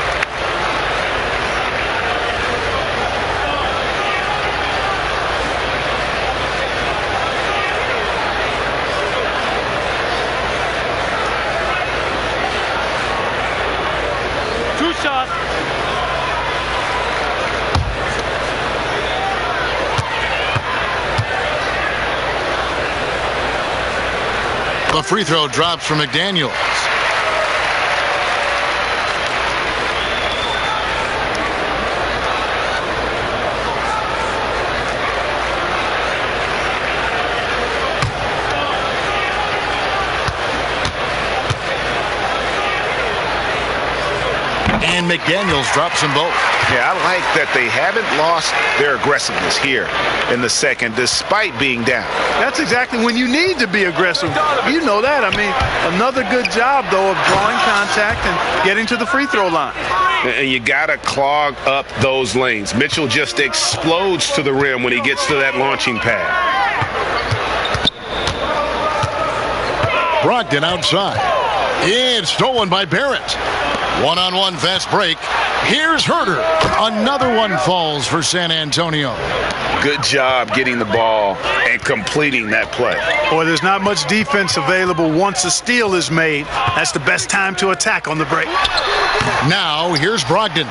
[SPEAKER 3] free throw drops from McDaniels. And McDaniels drops them both.
[SPEAKER 4] Yeah, I like that they haven't lost their aggressiveness here in the second, despite being down.
[SPEAKER 6] That's exactly when you need to be aggressive. You know that. I mean, another good job, though, of drawing contact and getting to the free throw line.
[SPEAKER 4] And you got to clog up those lanes. Mitchell just explodes to the rim when he gets to that launching pad.
[SPEAKER 3] Brogdon outside. It's stolen by Barrett. One-on-one fast break. Here's Herter. Another one falls for San Antonio.
[SPEAKER 4] Good job getting the ball and completing that play.
[SPEAKER 6] Boy, there's not much defense available once a steal is made. That's the best time to attack on the break.
[SPEAKER 3] Now, here's Brogdon.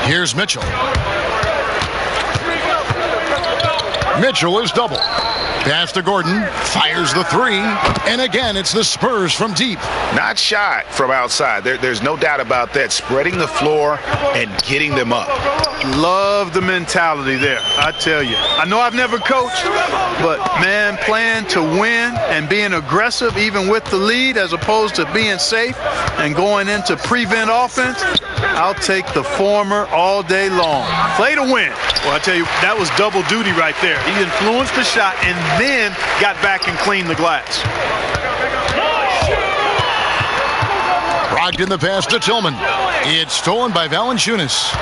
[SPEAKER 3] Here's Mitchell. Mitchell is double. Pass to Gordon, fires the three, and again it's the Spurs from deep.
[SPEAKER 4] Not shy from outside. There's no doubt about that. Spreading the floor and getting them up.
[SPEAKER 6] Love the mentality there, I tell you. I know I've never coached, but man, playing to win and being aggressive even with the lead as opposed to being safe and going into prevent offense, I'll take the former all day long. Play to win. Well, I tell you, that was double duty right there. He influenced the shot and then got back and cleaned the glass.
[SPEAKER 3] Brogdon the pass to Tillman. It's stolen by Valanciunas.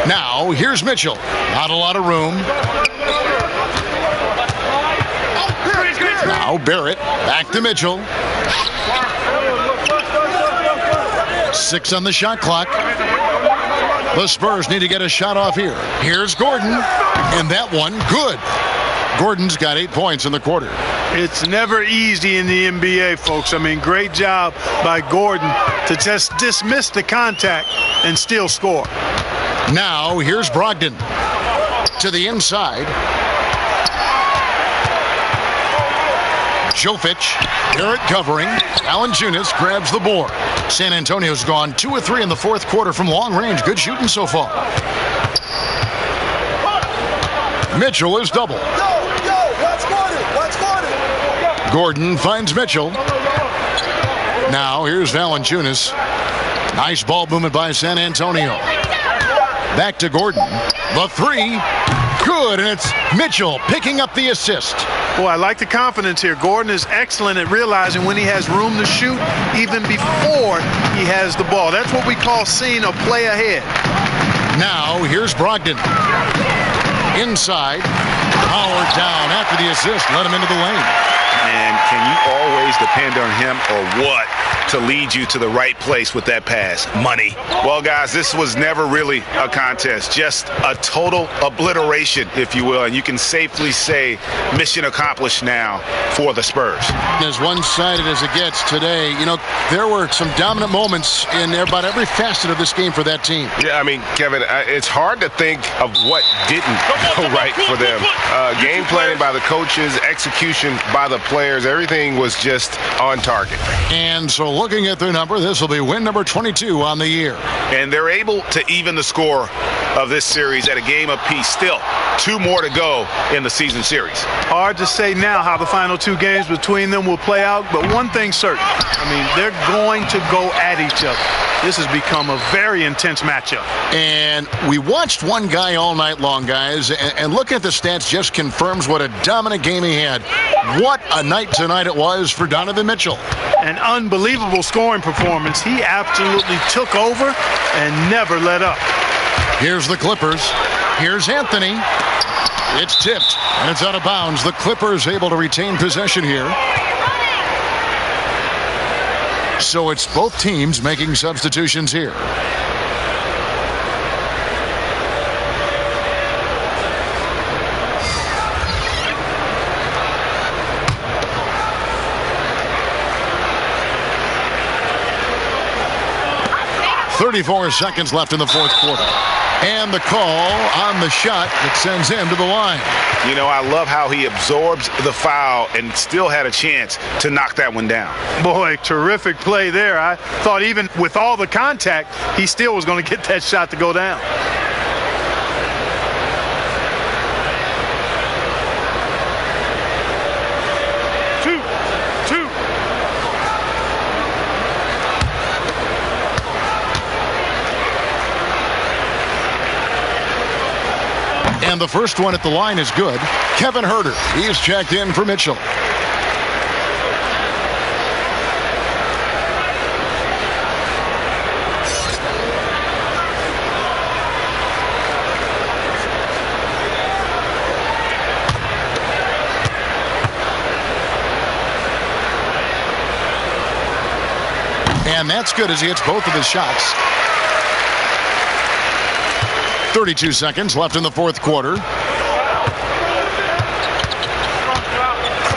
[SPEAKER 3] Now, here's Mitchell. Not a lot of room. Now, Barrett. Back to Mitchell. 6 on the shot clock. The Spurs need to get a shot off here. Here's Gordon. And that one, good. Gordon's got 8 points in the quarter.
[SPEAKER 6] It's never easy in the NBA, folks. I mean, great job by Gordon to just dismiss the contact and still score.
[SPEAKER 3] Now, here's Brogdon to the inside. Jovic, Barrett covering. Valanciunas grabs the board. San Antonio's gone 2 of 3 in the fourth quarter from long range. Good shooting so far. Mitchell is double. Gordon finds Mitchell. Now here's Valanciunas. Nice ball movement by San Antonio. Back to Gordon. The three. Good, and it's Mitchell picking up the assist.
[SPEAKER 6] Boy, I like the confidence here. Gordon is excellent at realizing when he has room to shoot even before he has the ball. That's what we call seeing a play ahead.
[SPEAKER 3] Now here's Brogdon. Inside. Powered down after the assist. Let him into the lane.
[SPEAKER 4] And can you always depend on him or what to lead you to the right place with that pass? Money. Well, guys, this was never really a contest. Just a total obliteration, if you will. And you can safely say mission accomplished now for the Spurs.
[SPEAKER 3] As one-sided as it gets today, you know, there were some dominant moments in about every facet of this game for that team.
[SPEAKER 8] Yeah, I mean, Kevin, it's hard to think of what didn't go right for them. Game planning by the coaches, execution by the players, everything was just on target.
[SPEAKER 3] And so looking at their number, this will be win number 22 on the year.
[SPEAKER 4] And they're able to even the score of this series at a game apiece. Still, 2 more to go in the season series.
[SPEAKER 6] Hard to say now how the final 2 games between them will play out, but one thing's certain. I mean, they're going to go at each other. This has become a very intense matchup.
[SPEAKER 3] And we watched one guy all night long, guys, and looking at the stats just confirms what a dominant game he had. What a night tonight it was for Donovan Mitchell.
[SPEAKER 6] An unbelievable scoring performance. He absolutely took over and never let up.
[SPEAKER 3] Here's the Clippers. Here's Anthony. It's tipped, and it's out of bounds. The Clippers able to retain possession here. So it's both teams making substitutions here. 34 seconds left in the fourth quarter. And the call on the shot that sends him to the line.
[SPEAKER 4] You know, I love how he absorbs the foul and still had a chance to knock that one down.
[SPEAKER 6] Boy, terrific play there. I thought even with all the contact, he still was going to get that shot to go down.
[SPEAKER 3] And the first one at the line is good. Kevin Herter, he is checked in for Mitchell. And that's good as he hits both of his shots. 32 seconds left in the fourth quarter.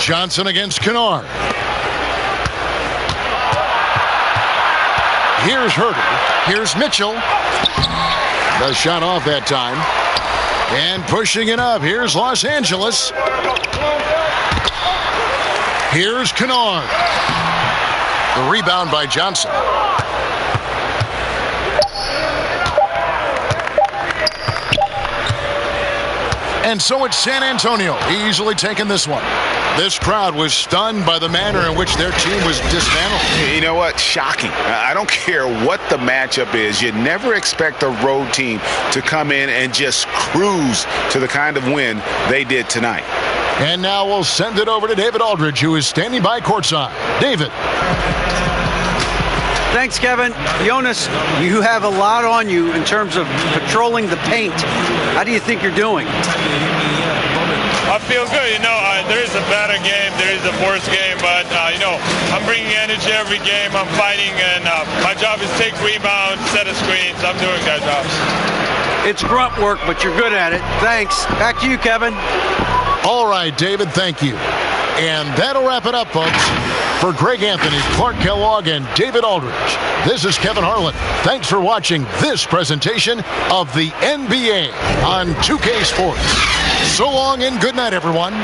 [SPEAKER 3] Johnson against Kennard. Here's Herter. Here's Mitchell. The shot off that time. And pushing it up. Here's Los Angeles. Here's Kennard. The rebound by Johnson. And so it's San Antonio easily taking this one. This crowd was stunned by the manner in which their team was dismantled.
[SPEAKER 4] You know what? Shocking. I don't care what the matchup is. You never expect a road team to come in and just cruise to the kind of win they did tonight.
[SPEAKER 3] And now we'll send it over to David Aldridge, who is standing by courtside. David.
[SPEAKER 5] Thanks, Kevin. Jonas, you have a lot on you in terms of patrolling the paint. How do you think you're doing?
[SPEAKER 14] I feel good. You know, there is a better game, there is a worse game, but, you know, I'm bringing energy every game. I'm fighting, and my job is take rebounds, set of screens. I'm doing that job.
[SPEAKER 5] It's grunt work, but you're good at it. Thanks. Back to you, Kevin.
[SPEAKER 3] All right, David, thank you. And that'll wrap it up, folks. For Greg Anthony, Clark Kellogg, and David Aldridge, this is Kevin Harlan. Thanks for watching this presentation of the NBA on 2K Sports. So long and good night, everyone.